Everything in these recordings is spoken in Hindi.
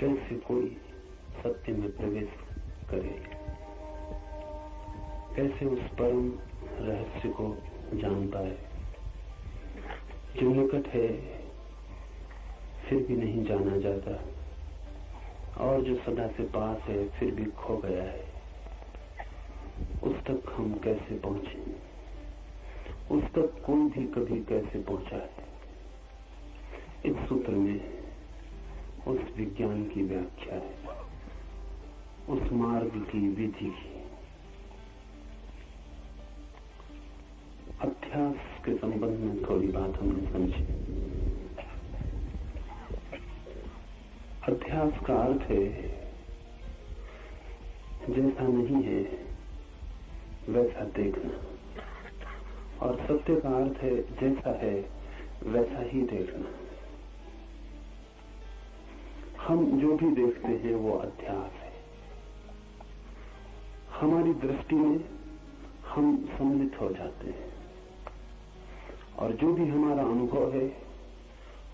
कैसे कोई सत्य में प्रवेश करे, कैसे उस परम रहस्य को जान पाए जो निकट है फिर भी नहीं जाना जाता, और जो सदा से पास है फिर भी खो गया है। उस तक हम कैसे पहुंचे, उस तक कोई भी कभी कैसे पहुंचा है। इस सूत्र में उस विज्ञान की व्याख्या है, उस मार्ग की विधि की। अध्यास के संबंध में थोड़ी बात हमने समझी। अध्यास का अर्थ है जैसा नहीं है वैसा देखना, और सत्य का अर्थ है जैसा है वैसा ही देखना। हम जो भी देखते हैं वो अध्यास है। हमारी दृष्टि में हम सम्मिलित हो जाते हैं, और जो भी हमारा अनुभव है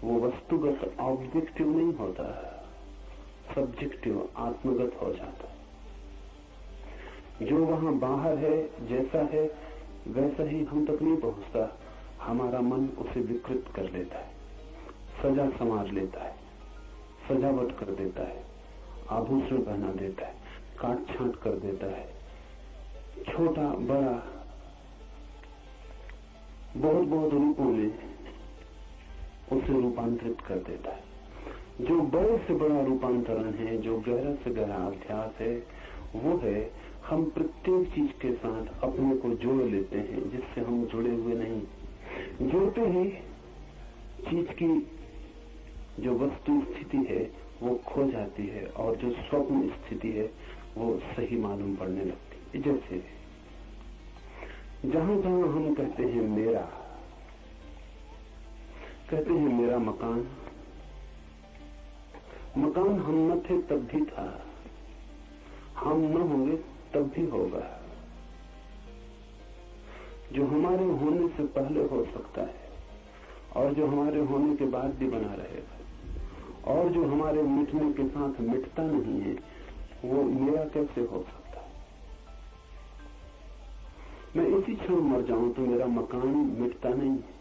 वो वस्तुगत ऑब्जेक्टिव नहीं होता, सब्जेक्टिव आत्मगत हो जाता है। जो वहां बाहर है, जैसा है वैसा ही हम तक नहीं पहुंचता। हमारा मन उसे विकृत कर लेता है, सजा संवार लेता है, सजावट कर देता है, आभूषण पहना देता है, काट छांट कर देता है, छोटा बड़ा बहुत बहुत रूपों में उसे रूपांतरित कर देता है। जो बड़े से बड़ा रूपांतरण है, जो गहरा से गहरा अध्यास है, वो है हम प्रत्येक चीज के साथ अपने को जोड़ लेते हैं जिससे हम जुड़े हुए नहीं। जुड़ते ही चीज की जो वस्तु स्थिति है वो खो जाती है, और जो स्वप्न स्थिति है वो सही मालूम पड़ने लगती है। जैसे जहां जहां हम कहते हैं मेरा, कहते हैं मेरा मकान, मकान हम न थे तब भी था, हम न होंगे तब भी होगा। जो हमारे होने से पहले हो सकता है, और जो हमारे होने के बाद भी बना रहेगा, और जो हमारे मिटने के साथ मिटता नहीं है, वो मेरा कैसे हो सकता है। मैं इसी क्षण मर जाऊं तो मेरा मकान मिटता नहीं है।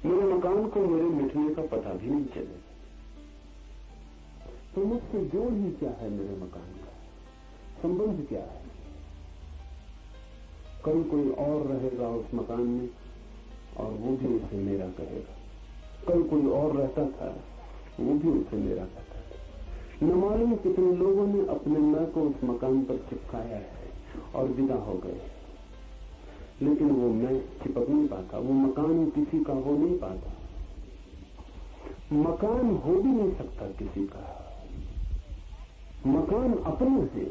मेरे मकान को मेरे मिटने का पता भी नहीं चले, तो मुझसे जोड़ ही क्या है, मेरे मकान का संबंध क्या है। कल कोई और रहेगा उस मकान में और वो भी उसे मेरा कहेगा। कल कोई और रहता था, वो भी उसे मेरा कहता था। न मालूम कितने लोगों ने अपने मैं को उस मकान पर चिपकाया है और विदा हो गए, लेकिन वो मैं चिपक नहीं पाता, वो मकान किसी का हो नहीं पाता। मकान हो भी नहीं सकता किसी का, मकान अपना है,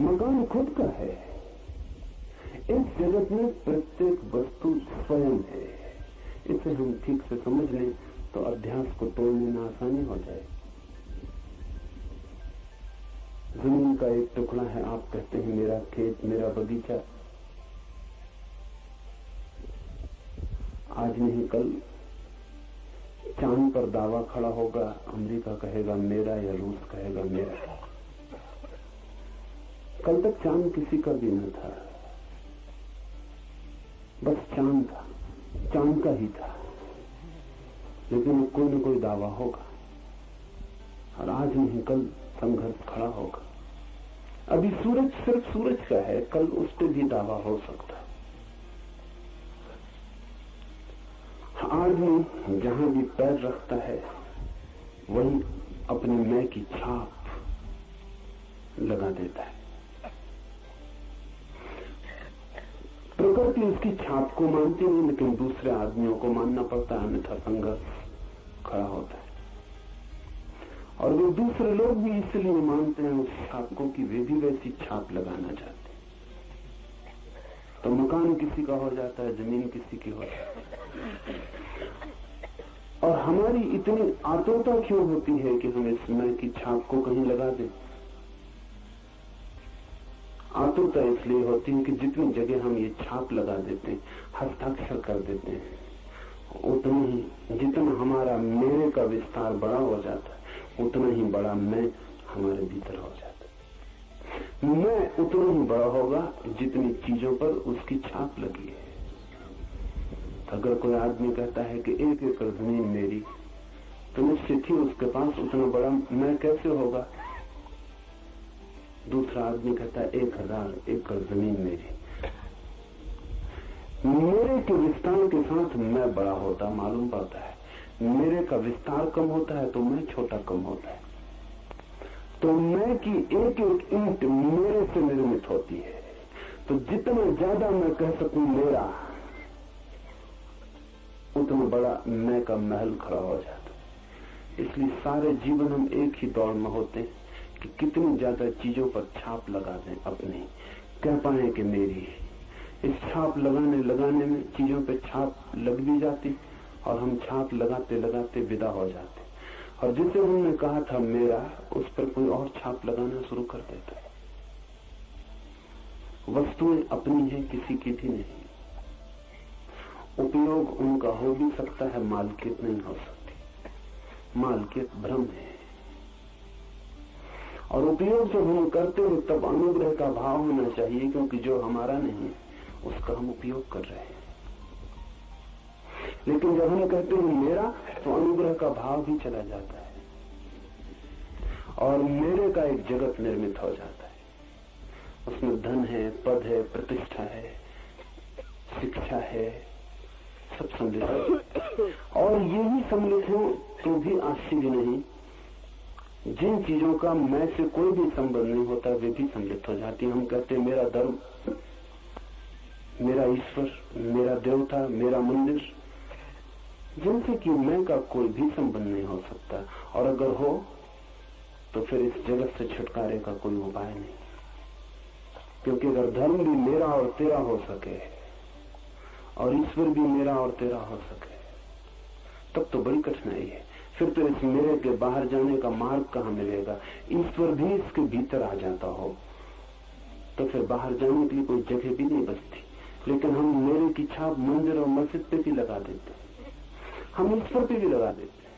मकान खुद का है। इस जगत में प्रत्येक वस्तु स्वयं है। इसे हम ठीक से समझ लें तो अध्यास को तोड़ने में आसानी हो जाए। जमीन का एक टुकड़ा है, आप कहते हैं मेरा खेत, मेरा बगीचा। आज नहीं कल चांद पर दावा खड़ा होगा, अमेरिका कहेगा मेरा या रूस कहेगा मेरा। कल तक चांद किसी का भी न था, बस चांद था, चांद का ही था, लेकिन कोई न कोई दावा होगा, और आज नहीं कल संघर्ष खड़ा होगा। अभी सूरज सिर्फ सूरज का है, कल उस पर भी दावा हो सकता है। आदमी जहां भी पैर रखता है वही अपने मैं की छाप लगा देता है। प्रकृति उसकी छाप को मानती नहीं, लेकिन दूसरे आदमियों को मानना पड़ता है, अन्यथा संघर्ष खड़ा होता है। और वो दूसरे लोग भी इसलिए मानते हैं उस छाप को कि वे भी वैसी छाप लगाना चाहते हैं। तो मकान किसी का हो जाता है, जमीन किसी की हो जाती है। और हमारी इतनी आतुरता क्यों होती है कि हम इस मैं की छाप को कहीं लगा दें। आतुरता इसलिए होती है कि जितनी जगह हम ये छाप लगा देते हैं, हस्ताक्षर कर देते हैं, उतनी ही जितना हमारा मेरे का विस्तार बड़ा हो जाता है, उतना ही बड़ा मैं हमारे भीतर हो जाता है। मैं उतना ही बड़ा होगा जितनी चीजों पर उसकी छाप लगी है। अगर कोई आदमी कहता है कि 1 एकड़ जमीन मेरी, तो निश्चित ही उसके पास उतना बड़ा मैं कैसे होगा। दूसरा आदमी कहता है 1000 एकड़ जमीन मेरी। मेरे के विस्तार के साथ मैं बड़ा होता मालूम पड़ता है, मेरे का विस्तार कम होता है तो मैं छोटा कम होता है। तो मैं की एक एक ईंट मेरे से निर्मित होती है। तो जितना ज्यादा मैं कह सकूं मेरा, उतना बड़ा मैं का महल खड़ा हो जाता है। इसलिए सारे जीवन हम एक ही दौड़ में होते हैं कि कितनी ज्यादा चीजों पर छाप लगा दें अपनी, कह पाए कि मेरी। इस छाप लगाने में चीजों पे छाप लग भी जाती और हम छाप लगाते लगाते विदा हो जाते, और जिसे हमने कहा था मेरा, उस पर कोई और छाप लगाना शुरू कर देता है। वस्तुएं अपनी हैं, किसी की भी नहीं। उपयोग उनका हो भी सकता है, मालकियत नहीं हो सकती। मालकियत भ्रम है। और उपयोग जब हम करते हैं तब अनुग्रह का भाव होना चाहिए, क्योंकि जो हमारा नहीं है उसका हम उपयोग कर रहे हैं। लेकिन जब हम कहते हैं मेरा, तो अनुग्रह का भाव भी चला जाता है और मेरे का एक जगत निर्मित हो जाता है। उसमें धन है, पद है, प्रतिष्ठा है, शिक्षा है, सब सम्मिलित है। और यही सम्मिलित हो तो भी आश्चर्य नहीं, जिन चीजों का मैं से कोई भी संबंध नहीं होता वे भी सम्मिलित हो जाती हैं। हम कहते हैं मेरा धर्म, मेरा ईश्वर, मेरा देवता, मेरा मंदिर, जिनसे कि मैं का कोई भी संबंध नहीं हो सकता। और अगर हो तो फिर इस जगत से छुटकारे का कोई उपाय नहीं। क्योंकि अगर धर्म भी मेरा और तेरा हो सके और ईश्वर भी मेरा और तेरा हो सके, तब तो बड़ी कठिनाई है। फिर तो इस मेरे के बाहर जाने का मार्ग कहां मिलेगा। ईश्वर भी इसके भीतर आ जाता हो तो फिर बाहर जाने के लिए कोई जगह भी नहीं बचती। लेकिन हम मेरे की छाप मंदिर और मस्जिद पे भी लगा देते हैं, हम ईश्वर पे भी लगा देते हैं।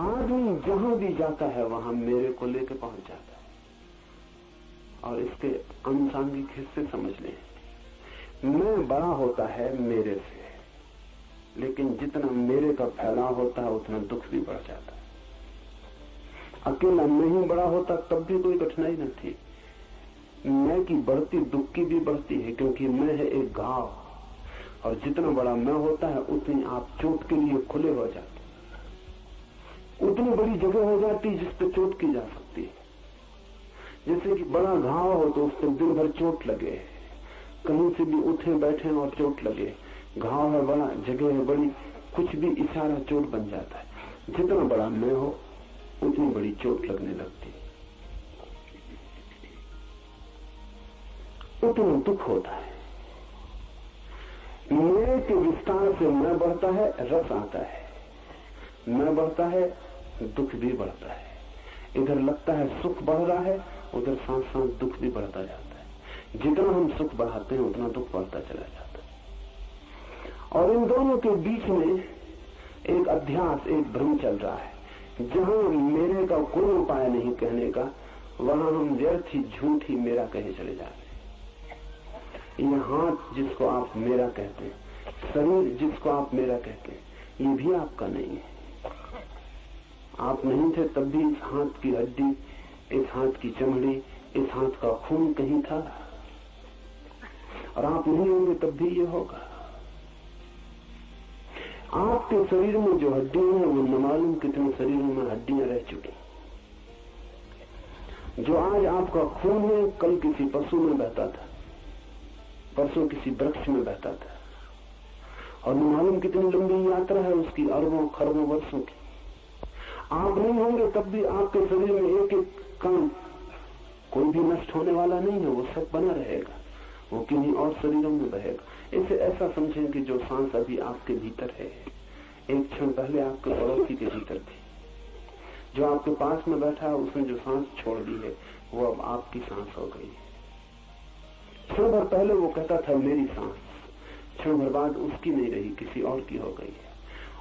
आदमी जहां भी जाता है वहां मेरे को लेकर पहुंच जाता है। और इसके अनुसांगिक हिस्से समझ लें। मैं बड़ा होता है मेरे से, लेकिन जितना मेरे का फैलाव होता है उतना दुख भी बढ़ जाता है। अकेला मैं ही बड़ा होता तब भी कोई कठिनाई न थी। मैं की बढ़ती दुख की भी बढ़ती है, क्योंकि मैं है एक घाव, और जितना बड़ा मैं होता है उतनी आप चोट के लिए खुले हो जाते, उतनी बड़ी जगह हो जाती जिस पर चोट की जा सकती है। जैसे कि बड़ा घाव हो तो उस पर दिन भर चोट लगे, कहीं से भी उठे बैठे और चोट लगे। घाव है बड़ा, जगह है बड़ी, कुछ भी इशारा चोट बन जाता है। जितना बड़ा मैं हो उतनी बड़ी चोट लगने लगती है, उतना दुख होता है। मेरे के विस्तार से मैं बढ़ता है, रस आता है। मैं बढ़ता है, दुख भी बढ़ता है। इधर लगता है सुख बढ़ रहा है, उधर साथ साथ दुख भी बढ़ता जाता है। जितना हम सुख बढ़ाते हैं उतना दुख बढ़ता चला जाता है। और इन दोनों के बीच में एक अध्यास, एक भ्रम चल रहा है। जहां मेरे का कोई उपाय नहीं कहने का, वहां हम व्यर्थ ही झूठ ही मेरा कहे चले जाते हैं। ये हाथ जिसको आप मेरा कहते हैं, शरीर जिसको आप मेरा कहते हैं, ये भी आपका नहीं है। आप नहीं थे तब भी इस हाथ की हड्डी, इस हाथ की चमड़ी, इस हाथ का खून कहीं था, और आप नहीं होंगे तब भी ये होगा। आपके शरीर में जो हड्डियां हैं वो न मालूम कितने शरीरों में हड्डियां रह चुकी। जो आज आपका खून है कल किसी पशु में बहता था, परसों किसी वृक्ष में बहता था, और न मालूम कितनी लंबी यात्रा है उसकी, अरबों खरबों वर्षों की। आप नहीं होंगे तब भी आपके शरीर में एक एक कण कोई भी नष्ट होने वाला नहीं है, वो सब बना रहेगा, वो किन्हीं और शरीरों में बहेगा। इसे ऐसा समझें कि जो सांस अभी आपके भीतर है, एक क्षण पहले आपके पड़ोसी के भीतर थी। जो आपके पास में बैठा है उसने जो सांस छोड़ दी है वो अब आपकी सांस हो गई। क्षण भर पहले वो कहता था मेरी सांस, क्षण भर बाद उसकी नहीं रही, किसी और की हो गई है।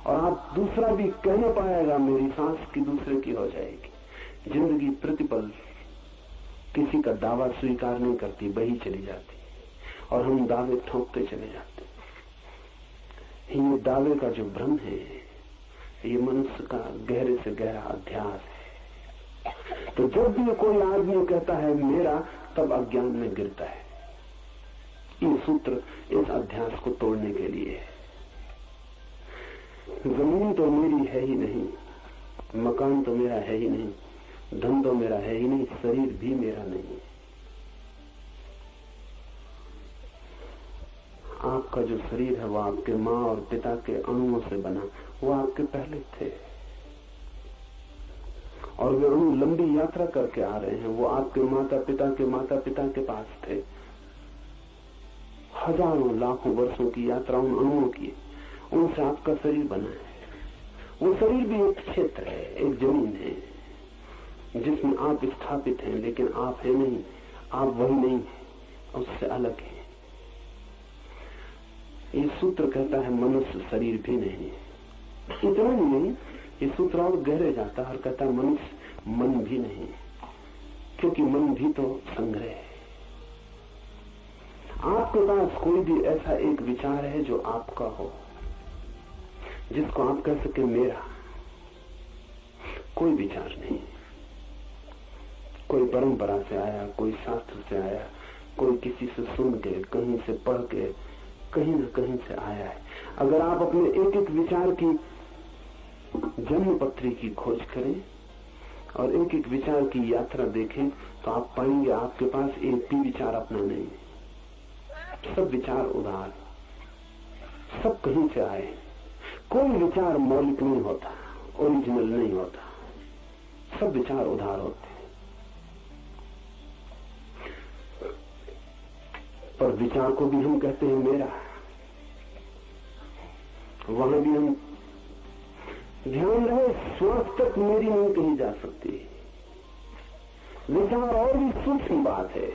और आप दूसरा भी कह न पाएगा, मेरी सांस की दूसरे की हो जाएगी। जिंदगी प्रतिपल किसी का दावा स्वीकार नहीं करती, बही चली जाती और हम दावे ठोकते चले जाते। ये दावे का जो भ्रम है, ये मनुष्य का गहरे से गहरा अध्यास है। तो जब भी कोई आदमी कहता है मेरा, तब अज्ञान में गिरता है। ये सूत्र इस अध्यास को तोड़ने के लिए है। जमीन तो मेरी है ही नहीं, मकान तो मेरा है ही नहीं, धन तो मेरा है ही नहीं, शरीर भी मेरा नहीं। आपका जो शरीर है वो आपके माँ और पिता के अणुओं से बना, वो आपके पहले थे और वे अणु लंबी यात्रा करके आ रहे हैं। वो आपके माता पिता के पास थे। हजारों लाखों वर्षों की यात्रा उन अणुओं की, उनसे आपका शरीर बना है। वो शरीर भी एक क्षेत्र है, एक जमीन है जिसमें आप स्थापित हैं, लेकिन आप है नहीं, आप वही नहीं है, उससे अलग है। ये सूत्र कहता है मनुष्य शरीर भी नहीं है। इतना ही नहीं, ये सूत्र और गहरे जाता है और कहता है मनुष्य मन भी नहीं, क्योंकि मन भी तो संग्रह है। आपके पास कोई भी ऐसा एक विचार है जो आपका हो, जिसको आप कह सके मेरा, कोई विचार नहीं। कोई परंपरा से आया, कोई शास्त्र से आया, कोई किसी से सुन के, कहीं से पढ़ के, कहीं न कहीं से आया है। अगर आप अपने एक एक विचार की जन्म पत्री की खोज करें और एक एक विचार की यात्रा देखें, तो आप पाएंगे आपके पास एक भी विचार अपना नहीं है। सब विचार उधार, सब कहीं से आए। कोई विचार मौलिक नहीं होता, ओरिजिनल नहीं होता, सब विचार उधार होते हैं। पर विचार को भी हम कहते हैं मेरा। वहां भी हम ध्यान रहे, श्वास तक मेरी नहीं कही जा सकती। विचार और भी सूक्ष्म बात है,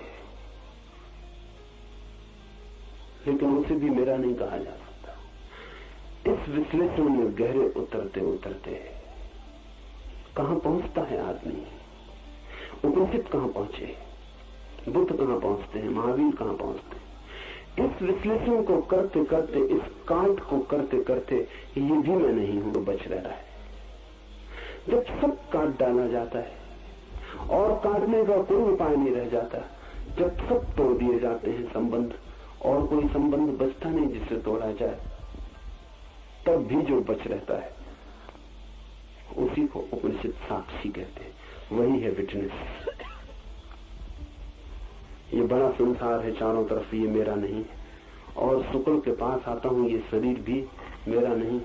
लेकिन उसे भी मेरा नहीं कहा जा सकता। इस विश्लेषण में गहरे उतरते उतरते कहां पहुंचता है आदमी? उपनिषद कहां पहुंचे, बुद्ध कहां पहुंचते हैं, महावीर कहां पहुंचते हैं? इस विश्लेषण को करते करते, इस काट को करते करते, ये भी मैं नहीं हूं, तो बच रहा है। जब सब काट डाला जाता है और काटने का कोई उपाय नहीं रह जाता, जब सब तोड़ दिए जाते हैं संबंध और कोई संबंध बचता नहीं जिससे तोड़ा जाए, तब भी जो बच रहता है उसी को उपनिषद साक्षी कहते हैं। वही है विटनेस। ये बड़ा संसार है चारों तरफ, ये मेरा नहीं। और शुक्ल के पास आता हूं, ये शरीर भी मेरा नहीं।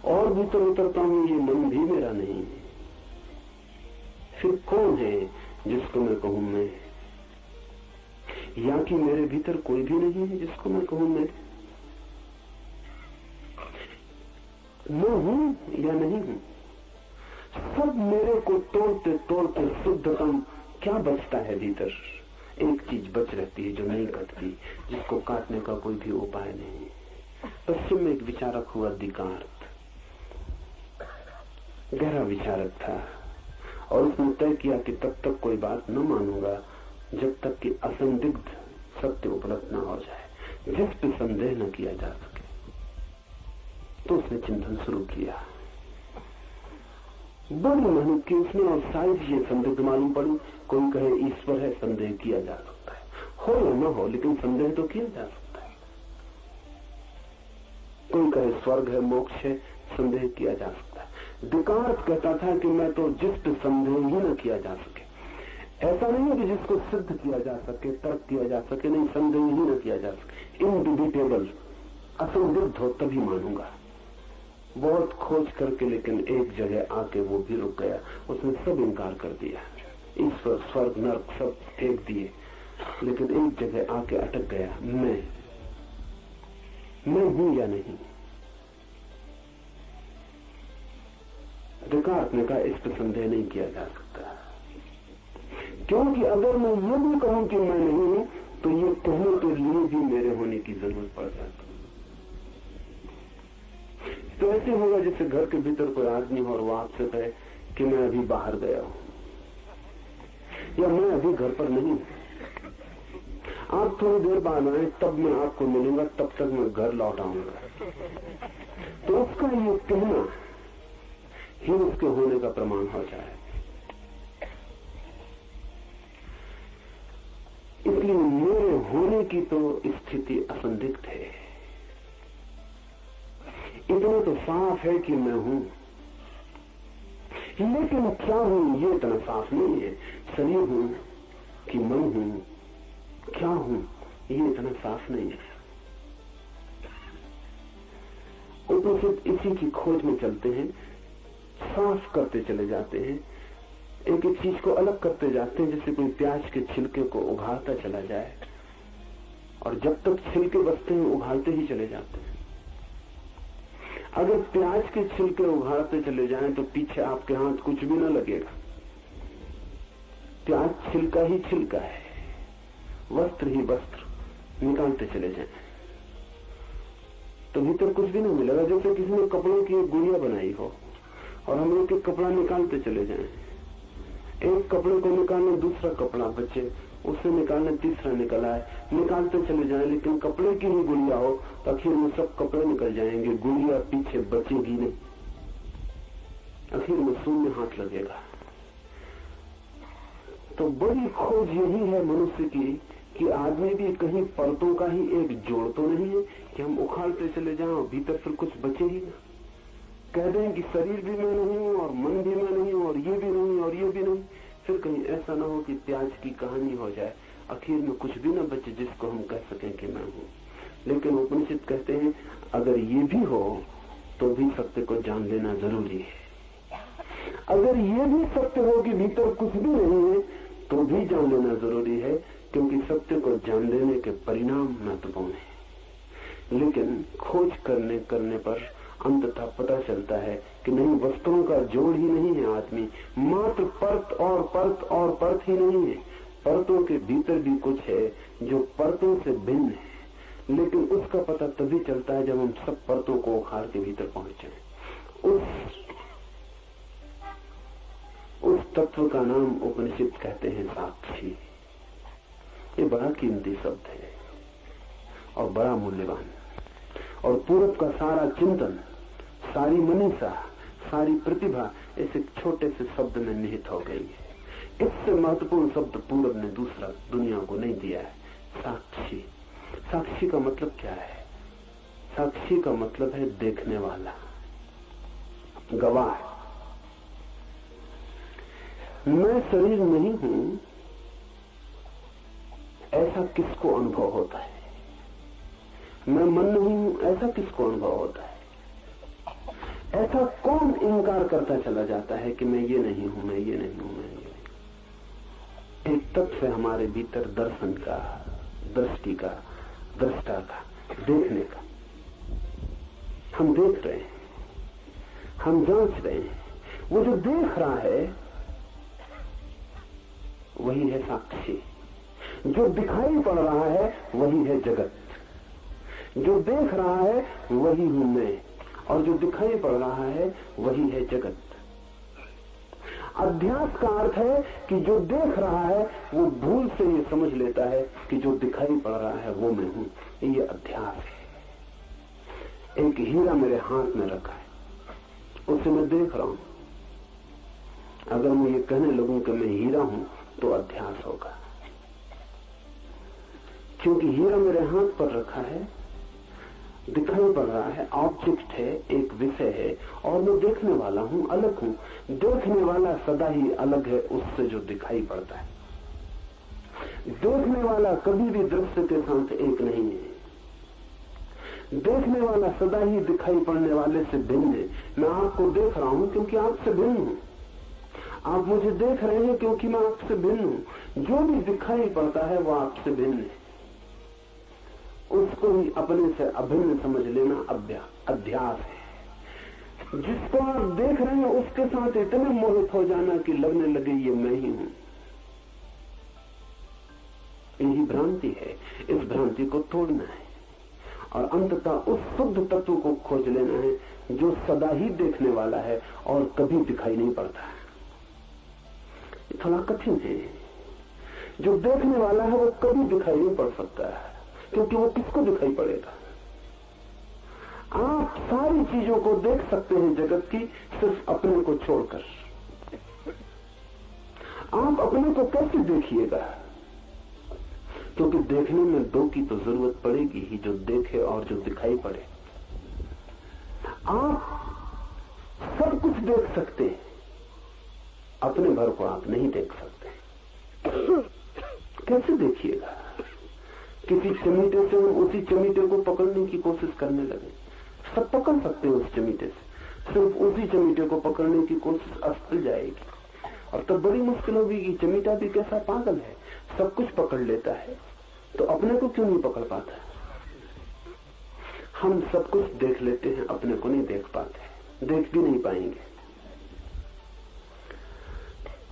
और भीतर उतरता हूं, ये मन भी मेरा नहीं। फिर कौन है जिसको मैं कहूं मैं? या कि मेरे भीतर कोई भी नहीं है जिसको मैं कहूं मैं हूं या नहीं हूं? सब मेरे को तोड़ते तोड़ते शुद्धतम क्या बचता है भीतर? एक चीज बच रहती है जो नहीं कटती, जिसको काटने का कोई भी उपाय नहीं। पश्चिम में एक विचारक हुआ दिकार्त, गहरा विचारक था, और उसने तय किया कि तब तक कोई बात न मानूंगा जब तक कि असंदिग्ध सत्य उपलब्ध न हो जाए, जिस पे संदेह न किया जा सके। तो उसने चिंतन शुरू किया, बड़ी मेहनत की उसने, और शायद ये संदिग्ध मालूम पड़ी। कोई कहे ईश्वर है, संदेह किया जा सकता है, हो या न हो, लेकिन संदेह तो किया जा सकता है। कोई कहे स्वर्ग है, मोक्ष है, संदेह किया जा सकता है। दिकार्त कहता था कि मैं तो जिस पे संदेह ही न किया जा सके, ऐसा नहीं है कि जिसको सिद्ध किया जा सके, तर्क किया जा सके, नहीं, संदेह ही न किया जा सके, इनडिबिटेबल, असंदिग्ध हो तभी मानूंगा। बहुत खोज करके, लेकिन एक जगह आके वो भी रुक गया। उसने सब इनकार कर दिया, ईश्वर, स्वर्ग, नरक सब फेंक दिए, लेकिन एक जगह आके अटक गया। मैं हूं या नहीं? दिकार्त ने कहा इस पर संदेह नहीं किया जा सकता, क्योंकि अगर मैं ये भी कहूं कि मैं नहीं हूं, तो ये कहने के लिए भी मेरे होने की जरूरत पड़ जाती। तो ऐसे होगा जैसे घर के भीतर कोई आदमी हो और वो आपसे कहे कि मैं अभी बाहर गया हूं या मैं अभी घर पर नहीं हूं, आप थोड़ी देर बाद आए तब मैं आपको मिलूंगा, तब तक मैं घर लौट आऊंगा। तो उसका ये कहना ही उसके होने का प्रमाण हो जाए। इसलिए मेरे होने की तो स्थिति असंदिग्ध है। इतना तो साफ है कि मैं हूं, लेकिन क्या हूं ये इतना साफ नहीं है। शरीर हूं कि मन हूं, क्या हूं ये इतना साफ नहीं है। उपनिषद इसी की खोज में चलते हैं, साफ करते चले जाते हैं, एक एक चीज को अलग करते जाते हैं, जैसे कोई प्याज के छिलके को उघाड़ता चला जाए और जब तक छिलके बचते हैं उघाड़ते ही चले जाते हैं। अगर प्याज के छिलके उघाड़ते चले जाएं तो पीछे आपके हाथ कुछ भी न लगेगा। प्याज छिलका ही छिलका है, वस्त्र ही वस्त्र, निकालते चले जाएं तो भीतर कुछ भी नहीं मिलेगा। जैसे किसी ने कपड़ों की एक गुड़िया बनाई हो और हम एक एक कपड़ा निकालते चले जाएं, एक कपड़े को निकालने दूसरा कपड़ा बचे, उसे निकालने तीसरा निकल आए, निकालते चले जाएं, लेकिन कपड़े की ही गुड़िया हो तो आखिर में सब कपड़े निकल जाएंगे, गुड़िया पीछे बचेगी नहीं, आखिर में शून्य हाथ लगेगा। तो बड़ी खोज यही है मनुष्य की कि आदमी भी कहीं परतों का ही एक जोड़ तो नहीं है कि हम उखाड़ते चले जाएं भीतर फिर कुछ बचे ही ना। कह दें कि शरीर भी मैं नहीं हूं और मन भी मैं नहीं हूं और ये भी नहीं और ये भी नहीं, फिर कहीं ऐसा ना हो कि प्याज की कहानी हो जाए, आखिर में कुछ भी ना बचे जिसको हम कह सकें कि मैं हूं। लेकिन उपनिषद कहते हैं अगर ये भी हो तो भी सत्य को जान लेना जरूरी है। अगर ये भी सत्य हो कि भीतर कुछ भी नहीं है तो भी जान लेना जरूरी है, क्योंकि सत्य को जान लेने के परिणाम महत्वपूर्ण है। लेकिन खोज करने पर अंततः पता चलता है कि नहीं, वस्तुओं का जोड़ ही नहीं है आदमी, मात्र परत और परत और परत ही नहीं है। परतों के भीतर भी कुछ है जो परतों से भिन्न है, लेकिन उसका पता तभी चलता है जब हम सब परतों को उखाड़ के भीतर पहुंचे। उस तत्व का नाम उपनिषद कहते हैं साक्षी। ये बड़ा कीमती शब्द है और बड़ा मूल्यवान, और पूरब का सारा चिंतन, सारी मनीषा, सारी प्रतिभा इस एक छोटे से शब्द में निहित हो गई है। इससे महत्वपूर्ण शब्द पूरब ने दूसरा दुनिया को नहीं दिया है, साक्षी। साक्षी का मतलब क्या है? साक्षी का मतलब है देखने वाला, गवाह। मैं शरीर नहीं हूं ऐसा किसको अनुभव होता है? मैं मन नहीं हूं ऐसा किसको अनुभव होता है? ऐसा कौन इनकार करता चला जाता है कि मैं ये नहीं हूं, मैं ये नहीं हूं, मैं ये नहीं। एक तत्व है हमारे भीतर दर्शन का, दृष्टि का, दृष्टा का, देखने का। हम देख रहे हैं, हम जांच रहे हैं। वो जो देख रहा है वही है साक्षी। जो दिखाई पड़ रहा है वही है जगत। जो देख रहा है वही हूं मैं, और जो दिखाई पड़ रहा है वही है जगत। अध्यास का अर्थ है कि जो देख रहा है वो भूल से ये समझ लेता है कि जो दिखाई पड़ रहा है वो मैं हूं। ये अध्यास है। एक हीरा मेरे हाथ में रखा है, उसे मैं देख रहा हूं। अगर मैं ये कहने लगूं कि मैं हीरा हूं तो अध्यास होगा, क्योंकि हीरा मेरे हाथ पर रखा है, दिखाई पड़ रहा है, ऑब्जेक्ट है, एक विषय है, और मैं देखने वाला हूं, अलग हूं। देखने वाला सदा ही अलग है उससे जो दिखाई पड़ता है। देखने वाला कभी भी दृश्य के साथ एक नहीं है। देखने वाला सदा ही दिखाई पड़ने वाले से भिन्न है। मैं आपको देख रहा हूं क्योंकि आपसे भिन्न हूं, आप मुझे देख रहे हैं क्योंकि मैं आपसे भिन्न हूं। जो भी दिखाई पड़ता है वो आपसे भिन्न है। उसको ही अपने से अभिन्न समझ लेना अध्यास है। जिसको आप देख रहे हैं उसके साथ इतने मोहित हो जाना कि लगने लगे ये मैं ही हूं। यही भ्रांति है। इस भ्रांति को तोड़ना है और अंततः उस शुद्ध तत्व को खोज लेना है जो सदा ही देखने वाला है और कभी दिखाई नहीं पड़ता है। ये थोड़ा कठिन है। जो देखने वाला है वो कभी दिखाई नहीं पड़ सकता है, क्योंकि वो किसको दिखाई पड़ेगा? आप सारी चीजों को देख सकते हैं जगत की, सिर्फ अपने को छोड़कर। आप अपने को कैसे देखिएगा? क्योंकि देखने में दो की तो जरूरत पड़ेगी ही, जो देखे और जो दिखाई पड़े। आप सब कुछ देख सकते हैं, अपने भर को आप नहीं देख सकते। कैसे देखिएगा? किसी चमीटे से हम उसी चमीटे को पकड़ने की कोशिश करने लगे, सब पकड़ सकते हैं उस चमीटे से, सिर्फ उसी चमीटे को पकड़ने की कोशिश असफल जाएगी और तब बड़ी मुश्किल होगी कि चमीटा भी कैसा पागल है, सब कुछ पकड़ लेता है तो अपने को क्यों नहीं पकड़ पाता? हम सब कुछ देख लेते हैं, अपने को नहीं देख पाते, देख भी नहीं पाएंगे।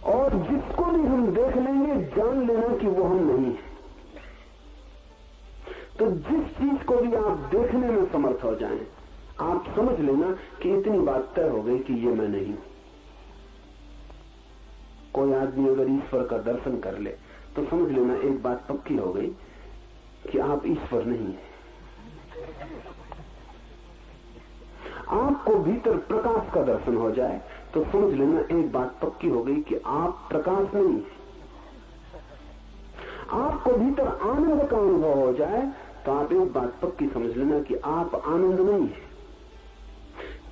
और जिसको भी हम देख लेंगे जान लेना कि वो हम नहीं है। तो जिस चीज को भी आप देखने में समर्थ हो जाएं, आप समझ लेना कि इतनी बात तय हो गई कि ये मैं नहीं हूं। कोई आदमी अगर ईश्वर का दर्शन कर ले तो समझ लेना एक बात पक्की हो गई कि आप ईश्वर नहीं है। आपको भीतर प्रकाश का दर्शन हो जाए तो समझ लेना एक बात पक्की हो गई कि आप प्रकाश नहीं है। आपको भीतर आनंद का अनुभव हो जाए तो आप एक बात पक्की समझ लेना कि आप आनंद नहीं है।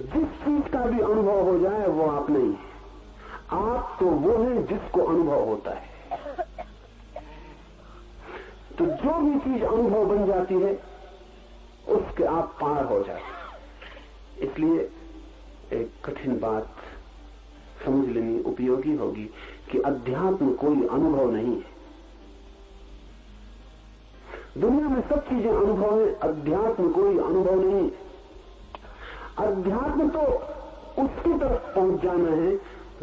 जिस चीज का भी अनुभव हो जाए वो आप नहीं है। आप तो वो है जिसको अनुभव होता है। तो जो भी चीज अनुभव बन जाती है उसके आप पार हो जाते। इसलिए एक कठिन बात समझ लेनी उपयोगी होगी कि अध्यात्म कोई अनुभव नहीं है। दुनिया में सब चीजें अनुभव है, अध्यात्म कोई अनुभव नहीं है। अध्यात्म तो उसकी तरफ पहुंच जाना है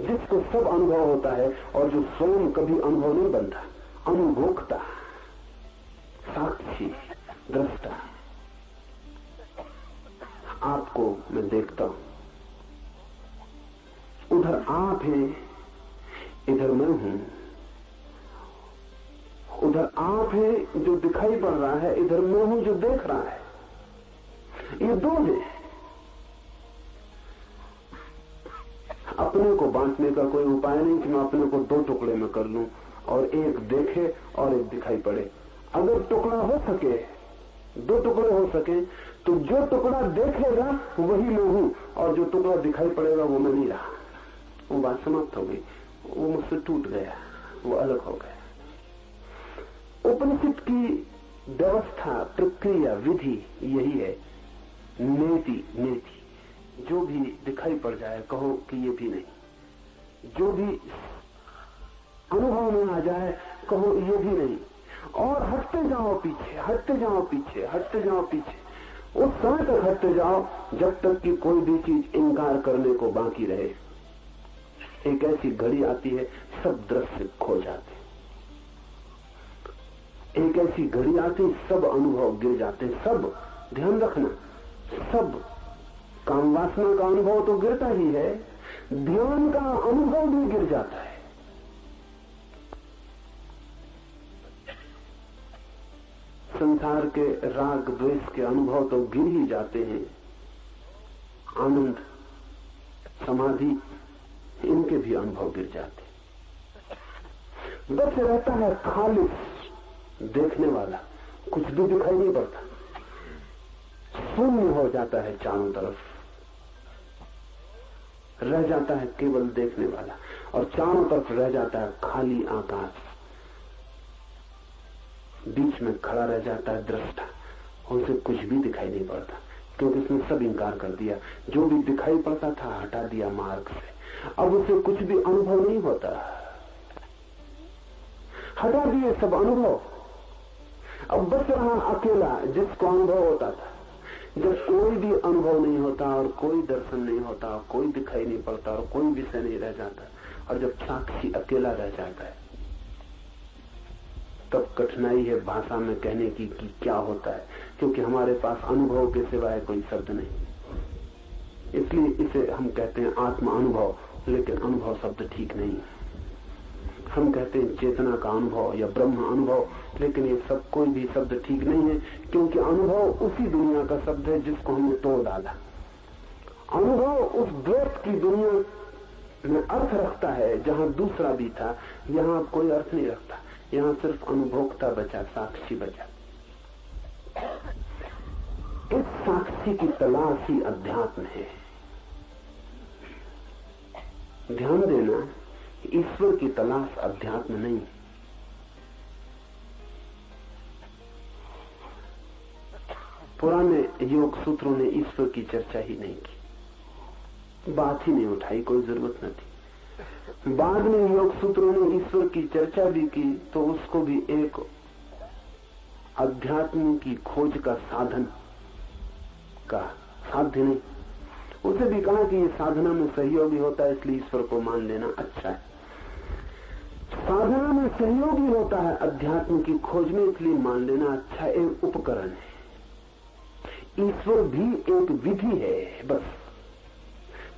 जिसको सब अनुभव होता है और जो स्वयं कभी अनुभव नहीं बनता। अनुभोक्ता, साक्षी, दृष्टा। आपको मैं देखता हूं, उधर आप हैं, इधर मैं हूं। उधर आप हैं जो दिखाई पड़ रहा है, इधर मैं हूं जो देख रहा है। ये दो हैं। अपने को बांटने का कोई उपाय नहीं कि मैं अपने को दो टुकड़े में कर लूं और एक देखे और एक दिखाई पड़े। अगर टुकड़ा हो सके, दो टुकड़े हो सके, तो जो टुकड़ा देखेगा वही मैं हूं और जो टुकड़ा दिखाई पड़ेगा वो मैं नहीं रहा। वो बात समाप्त हो गई, वो मुझसे टूट गया, वो अलग हो गया। उपनिषद की व्यवस्था, प्रक्रिया, विधि यही है। नेति नेति, जो भी दिखाई पड़ जाए कहो कि ये भी नहीं। जो भी अनुभव में आ जाए कहो ये भी नहीं। और हटते जाओ पीछे, हटते जाओ पीछे, हटते जाओ पीछे। उस समय तक हटते जाओ जब तक कि कोई भी चीज इनकार करने को बाकी रहे। एक ऐसी घड़ी आती है सब दृश्य खो जाते। एक ऐसी घड़ी आती सब अनुभव गिर जाते। सब ध्यान रखना, सब काम वासना का अनुभव तो गिरता ही है, ध्यान का अनुभव भी गिर जाता है। संसार के राग द्वेष के अनुभव तो गिर ही जाते हैं। आनंद, समाधि, इनके भी अनुभव गिर जाते। बस रहता है खालिस देखने वाला, कुछ भी दिखाई नहीं पड़ता, शून्य हो जाता है चारों तरफ, रह जाता है केवल देखने वाला और चारों तरफ रह जाता है खाली आकाश। बीच में खड़ा रह जाता है दृष्टा, उसे कुछ भी दिखाई नहीं पड़ता क्योंकि उसने सब इंकार कर दिया। जो भी दिखाई पड़ता था हटा दिया मार्ग से। अब उसे कुछ भी अनुभव नहीं होता, हटा दिए सब अनुभव। अब बच रहा अकेला जिसको अनुभव होता था। जब कोई भी अनुभव नहीं होता और कोई दर्शन नहीं होता और कोई दिखाई नहीं पड़ता और कोई विषय नहीं रह जाता और जब साक्षी अकेला रह जाता है तब कठिनाई है भाषा में कहने की कि क्या होता है, क्योंकि हमारे पास अनुभव के सिवाय कोई शब्द नहीं। इसलिए इसे हम कहते हैं आत्मा अनुभव, लेकिन अनुभव शब्द ठीक नहीं। हम कहते हैं चेतना का अनुभव या ब्रह्म अनुभव, लेकिन ये सब कोई भी शब्द ठीक नहीं है, क्योंकि अनुभव उसी दुनिया का शब्द है जिसको हमने तोड़ डाला। अनुभव उस द्वैत की दुनिया में अर्थ रखता है जहां दूसरा भी था। यहां कोई अर्थ नहीं रखता, यहां सिर्फ अनुभोक्ता बचा, साक्षी बचा। इस साक्षी की तलाश ही अध्यात्म है। ध्यान देना, ईश्वर की तलाश अध्यात्म नहीं। पुराने योग सूत्रों ने ईश्वर की चर्चा ही नहीं की, बात ही नहीं उठाई, कोई जरूरत न थी। बाद में योग सूत्रों ने ईश्वर की चर्चा भी की तो उसको भी एक अध्यात्म की खोज का साधन का साध्य नहीं। उसे भी कहा कि ये साधना में सहयोगी होता है, इसलिए ईश्वर को मान लेना अच्छा है। साधना में सहयोगी होता है अध्यात्म की खोज में, इसलिए मान लेना अच्छा, एक उपकरण है। ईश्वर भी एक विधि है बस।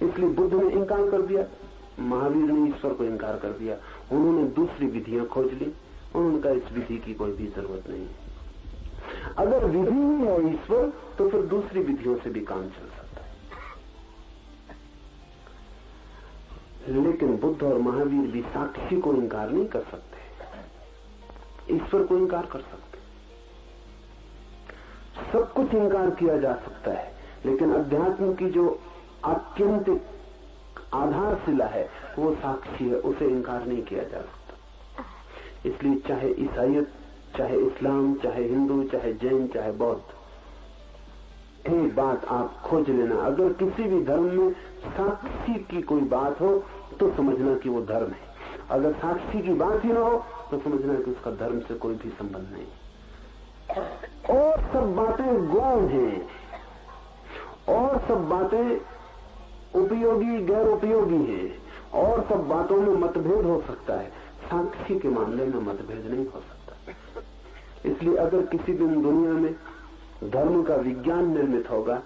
इसलिए बुद्ध ने इंकार कर दिया, महावीर ने ईश्वर को इंकार कर दिया। उन्होंने दूसरी विधियां खोज ली, उन्होंने कहा इस विधि की कोई भी जरूरत नहीं। अगर विधि ही है ईश्वर तो फिर दूसरी विधियों से भी काम चल सकता है। लेकिन बुद्ध और महावीर भी साक्षी को इंकार नहीं कर सकते, ईश्वर को इंकार कर सकते। सब कुछ इंकार किया जा सकता है, लेकिन अध्यात्म की जो आत्यंतिक आधारशिला है वो साक्षी है, उसे इंकार नहीं किया जा सकता। इसलिए चाहे ईसाईयत, चाहे इस्लाम, चाहे हिंदू, चाहे जैन, चाहे बौद्ध, एक बात आप खोज लेना, अगर किसी भी धर्म में साक्षी की कोई बात हो तो समझना कि वो धर्म है। अगर साक्षी की बात ही ना हो तो समझना कि उसका धर्म से कोई भी संबंध नहीं। और सब बातें गौण हैं, और सब बातें उपयोगी गैर उपयोगी हैं, और सब बातों में मतभेद हो सकता है। साक्षी के मामले में मतभेद नहीं हो सकता। इसलिए अगर किसी दिन दुनिया में धर्म का विज्ञान निर्मित होगा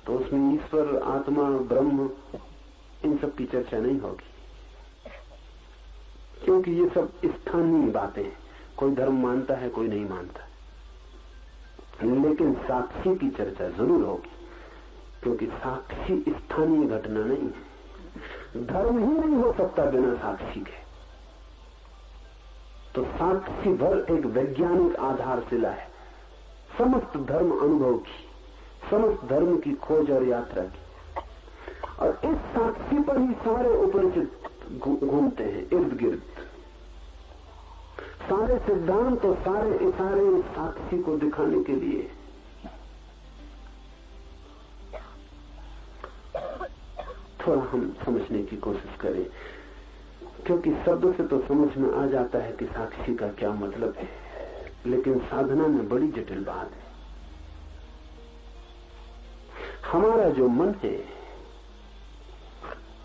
तो उसमें ईश्वर, आत्मा, ब्रह्म, इन सब की चर्चा नहीं होगी, क्योंकि ये सब स्थानीय बातें हैं। कोई धर्म मानता है, कोई नहीं मानता, लेकिन साक्षी की चर्चा जरूर होगी, क्योंकि साक्षी स्थानीय घटना नहीं है। धर्म ही नहीं हो सकता बिना साक्षी के। तो साक्षी भर एक वैज्ञानिक आधारशिला है समस्त धर्म अनुभव की, समस्त धर्म की खोज और यात्रा की। और इस साक्षी पर ही सारे उपनिषद घूमते हैं इर्द गिर्द। सारे सिद्धांत और सारे इशारे इस साक्षी को दिखाने के लिए। थोड़ा हम समझने की कोशिश करें, क्योंकि शब्द से तो समझ में आ जाता है कि साक्षी का क्या मतलब है, लेकिन साधना में बड़ी जटिल बात है। हमारा जो मन है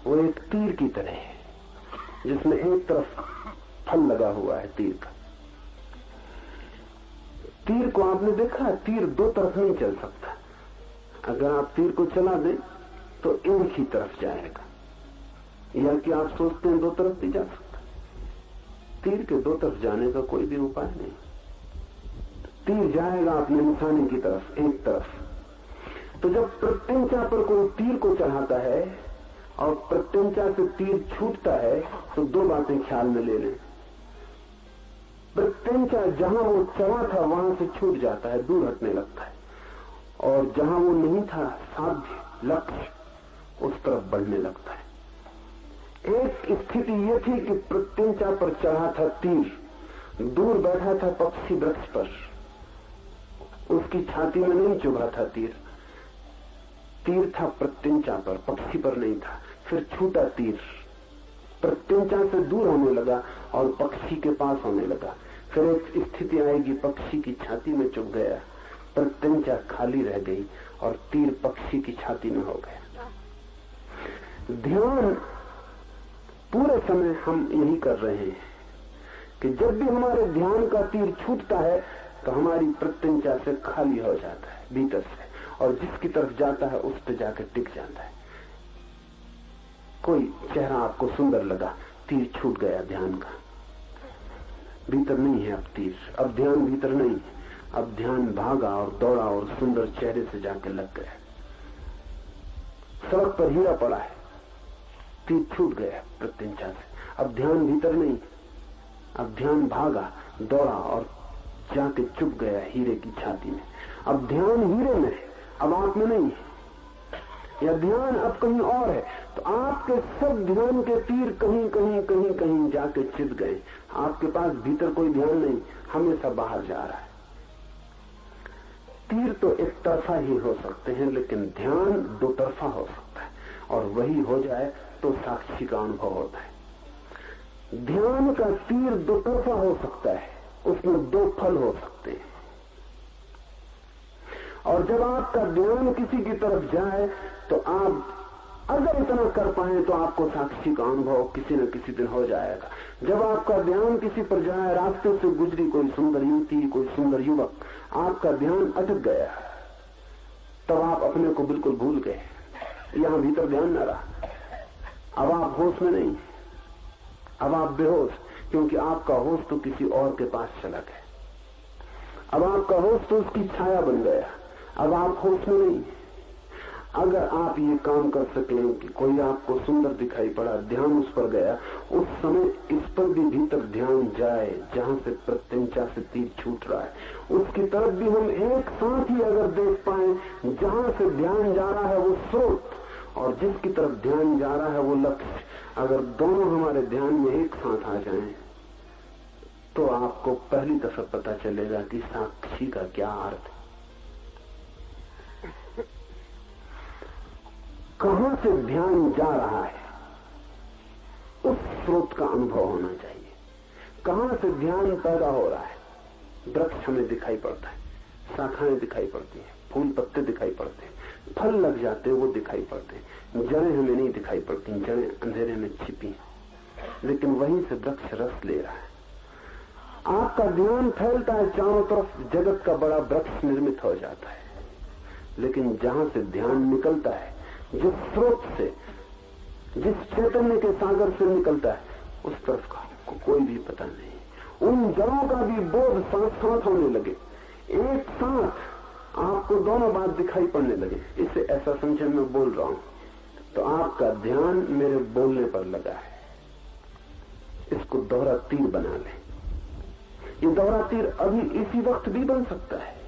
वो एक तीर की तरह है, जिसमें एक तरफ फल लगा हुआ है तीर का। तीर को आपने देखा, तीर दो तरफ नहीं चल सकता। अगर आप तीर को चला दें तो एक ही तरफ जाएगा, या कि आप सोचते हैं दो तरफ भी जा सकता। तीर के दो तरफ जाने का कोई भी उपाय नहीं। तीर जाएगा अपने निशाने की तरफ, एक तरफ। तो जब प्रत्यंचा पर कोई तीर को चढ़ाता है और प्रत्यंचा से तीर छूटता है तो दो बातें ख्याल में ले लें। प्रत्यंचा जहां वो चढ़ा था वहां से छूट जाता है, दूर हटने लगता है, और जहां वो नहीं था साध्य लक्ष्य, उस तरफ बढ़ने लगता है। एक स्थिति ये थी कि प्रत्यंचा पर चढ़ा था तीर, दूर बैठा था पक्षी वृक्ष पर, उसकी छाती में नहीं चुभा था तीर। तीर था प्रत्यंचा पर, पक्षी पर नहीं था। फिर छूटा तीर, प्रत्यंचा से दूर होने लगा और पक्षी के पास होने लगा। फिर एक स्थिति आएगी, पक्षी की छाती में चुभ गया, प्रत्यंचा खाली रह गई और तीर पक्षी की छाती में हो गया। ध्यान पूरे समय हम यही कर रहे हैं कि जब भी हमारे ध्यान का तीर छूटता है तो हमारी प्रत्यंचा से खाली हो जाता है भीतर से, और जिसकी तरफ जाता है उस पर जाकर टिक जाता है। कोई चेहरा आपको सुंदर लगा, तीर छूट गया ध्यान का, भीतर नहीं है अब तीर, अब ध्यान भीतर नहीं है, अब ध्यान भागा और दौड़ा और सुंदर चेहरे से जाके लग गया। सड़क पर हीरा पड़ा है, तीर छूट गया प्रत्यंचा से, अब ध्यान भीतर नहीं, अब ध्यान भागा दौड़ा और जाके चुप गया हीरे की छाती में। अब ध्यान हीरे में है, अब आप में नहीं है, या ध्यान अब कहीं और है। तो आपके सब ध्यान के तीर कहीं कहीं कहीं कहीं जाके चित गए। आपके पास भीतर कोई ध्यान नहीं, हमेशा बाहर जा रहा है। तीर तो एक तरफा ही हो सकते हैं, लेकिन ध्यान दो तरफा हो सकता है, और वही हो जाए तो साक्षी का अनुभव होता है। ध्यान का तीर दो तरफा हो सकता है, उसमें दो फल हो सकते हैं। और जब आपका ध्यान किसी की तरफ जाए तो आप अगर इतना कर पाए तो आपको साक्षी का अनुभव किसी न किसी दिन हो जाएगा। जब आपका ध्यान किसी पर जाए, रास्ते से गुजरी कोई सुंदर युवती, कोई सुंदर युवक, आपका ध्यान अटक गया, तब आप अपने को बिल्कुल भूल गए, यहां भीतर ध्यान न रहा। अब आप होश में नहीं, अब आप बेहोश, क्योंकि आपका होश तो किसी और के पास चला गया। अब आपका होश तो उसकी छाया बन गया, अब आप होश में नहीं। अगर आप ये काम कर सकें कि कोई आपको सुंदर दिखाई पड़ा, ध्यान उस पर गया, उस समय इस पर भी भीतर ध्यान जाए, जहां से प्रत्यंचा से तीर छूट रहा है, उसकी तरफ भी हम एक साथ ही अगर देख पाए, जहां से ध्यान जा रहा है वो स्रोत, और जिसकी तरफ ध्यान जा रहा है वो लक्ष्य, अगर दोनों हमारे ध्यान में एक साथ आ जाएं, तो आपको पहली दफा पता चलेगा कि साक्षी का क्या अर्थ है। कहां से ध्यान जा रहा है, उस स्रोत का अनुभव होना चाहिए। कहां से ध्यान पैदा हो रहा है, वृक्ष हमें दिखाई पड़ता है, शाखाएं दिखाई पड़ती हैं, फूल पत्ते दिखाई पड़ते हैं, फल लग जाते हैं वो दिखाई पड़ते हैं, जड़ें हमें नहीं दिखाई पड़ती, जड़ें अंधेरे में छिपी हैं, लेकिन वहीं से वृक्ष रस ले रहा है। आपका ध्यान फैलता है चारों तरफ, जगत का बड़ा वृक्ष निर्मित हो जाता है, लेकिन जहां से ध्यान निकलता है, जिस स्रोत से, जिस चैतन्य के सागर से निकलता है, उस तरफ का को कोई भी पता नहीं। उन जड़ों का भी बोध साथ साथ होने लगे, एक साथ आपको दोनों बात दिखाई पड़ने लगे। इसे ऐसा समझे मैं बोल रहा हूं तो आपका ध्यान मेरे बोलने पर लगा है, इसको दोहरा तीर बना लें। ये दोहरा तीर अभी इसी वक्त भी बन सकता है।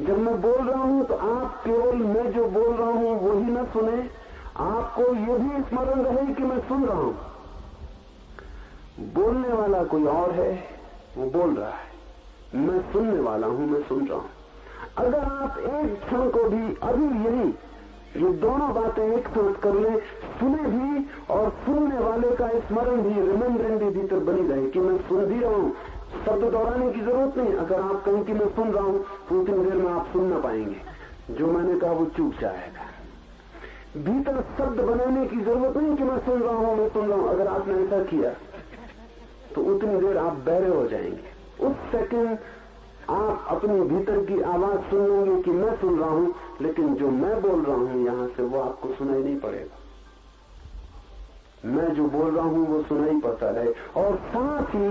जब मैं बोल रहा हूं तो आप केवल मैं जो बोल रहा हूं वही न सुने, आपको ये भी स्मरण रहे कि मैं सुन रहा हूं। बोलने वाला कोई और है, वो बोल रहा है, मैं सुनने वाला हूं, मैं सुन रहा हूं। अगर आप एक क्षण को भी अभी यही ये दोनों बातें एक साथ कर ले, सुने भी और सुनने वाले का स्मरण भी, रिमेम्बरेंस भी भीतर बनी रहे कि मैं सुन भी रहा हूं, शब्द दोहराने की जरूरत नहीं। अगर आप कहें कि मैं सुन रहा हूं तो उतनी देर में आप सुन ना पाएंगे, जो मैंने कहा वो चूक जाएगा। भीतर शब्द बनाने की जरूरत नहीं कि मैं सुन रहा हूं, मैं सुन रहा हूं। अगर आपने ऐसा किया तो उतनी देर आप बहरे हो जाएंगे। उस सेकंड आप अपनी भीतर की आवाज सुन लेंगे कि मैं सुन रहा हूं, लेकिन जो मैं बोल रहा हूं यहां से वो आपको सुनाई नहीं पड़ेगा। मैं जो बोल रहा हूं वो सुनाई पड़ता रहे, और साथ ही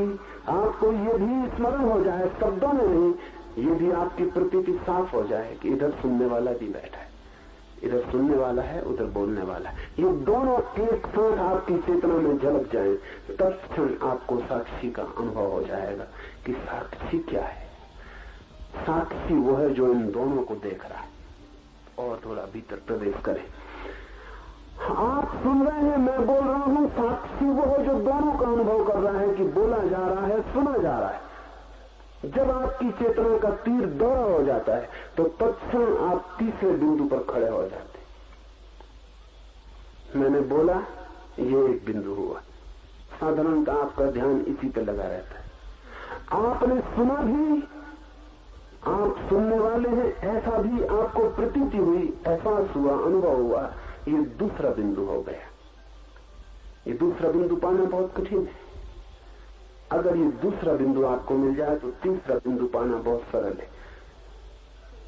आपको ये भी स्मरण हो जाए, शब्दों में नहीं, ये भी आपकी प्रतीति साफ हो जाए कि इधर सुनने वाला भी बैठा है, इधर सुनने वाला है, उधर बोलने वाला है। ये दोनों एक साथ आपकी चेतना में झलक जाए, तत्क्षण आपको साक्षी का अनुभव हो जाएगा कि साक्षी क्या है। साक्षी वो है जो इन दोनों को देख रहा है। और थोड़ा भीतर प्रवेश करें। आप सुन रहे हैं, मैं बोल रहा हूं, साक्षी वो है जो दोनों का अनुभव कर रहा है कि बोला जा रहा है, सुना जा रहा है। जब आपकी चेतना का तीर दौड़ा हो जाता है तो तत्क्षण आप तीसरे बिंदु पर खड़े हो जाते। मैंने बोला, ये एक बिंदु हुआ। साधारणतः आपका ध्यान इसी पे लगा रहता है। आपने सुना भी, आप सुनने वाले हैं, ऐसा भी आपको प्रतीति हुई, एहसास हुआ, अनुभव हुआ, ये दूसरा बिंदु हो गया। ये दूसरा बिंदु पाना बहुत कठिन है। अगर ये दूसरा बिंदु आपको मिल जाए तो तीसरा बिंदु पाना बहुत सरल है।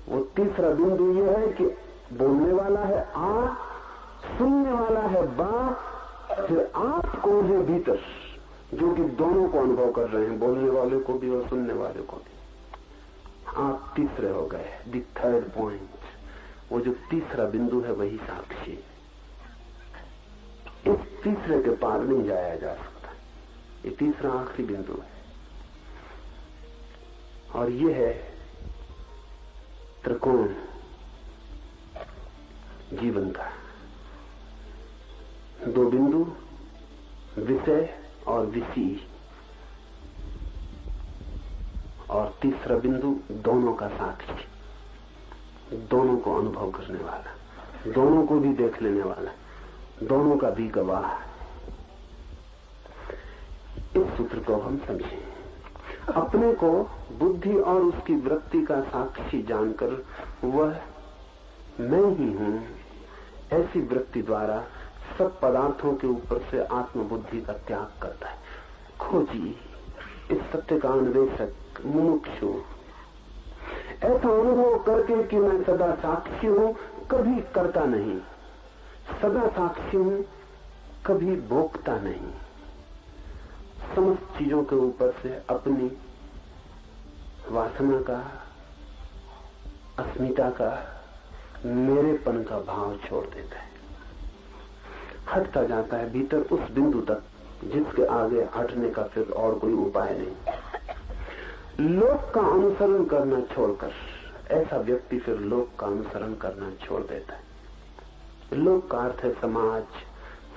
वो तीसरा बिंदु ये है कि बोलने वाला है आ, सुनने वाला है बा, फिर आप कौन है भीतर, जो कि दोनों को अनुभव कर रहे हैं, बोलने वाले को भी और सुनने वाले को भी। आप तीसरे हो गए, द थर्ड पॉइंट। वो जो तीसरा बिंदु है वही साक्षी। इस तीसरे के पार नहीं जाया जा सकता। ये तीसरा आखिरी बिंदु है और ये है त्रिकोण जीवन का। दो बिंदु, विषय और विषी, और तीसरा बिंदु दोनों का साक्षी, दोनों को अनुभव करने वाला, दोनों को भी देख लेने वाला, दोनों का भी गवाह। इस सूत्र को हम समझें। अपने को बुद्धि और उसकी वृत्ति का साक्षी जानकर वह मैं ही हूं, ऐसी वृत्ति द्वारा सब पदार्थों के ऊपर से आत्मबुद्धि का त्याग करता है। खोजी, इस सत्य का अन्वेषक मुमुक्षु ऐसा अनुभव करके कि मैं सदा साक्षी हूं, कभी करता नहीं, सदा साक्षी हूं, कभी भोगता नहीं, समस्त चीजों के ऊपर से अपनी वासना का, अस्मिता का, मेरेपन का भाव छोड़ देता है, हटता जाता है भीतर उस बिंदु तक जिसके आगे हटने का फिर और कोई उपाय नहीं। लोक का अनुसरण करना छोड़कर ऐसा व्यक्ति फिर लोक का अनुसरण करना छोड़ देता है। लोक का अर्थ है समाज,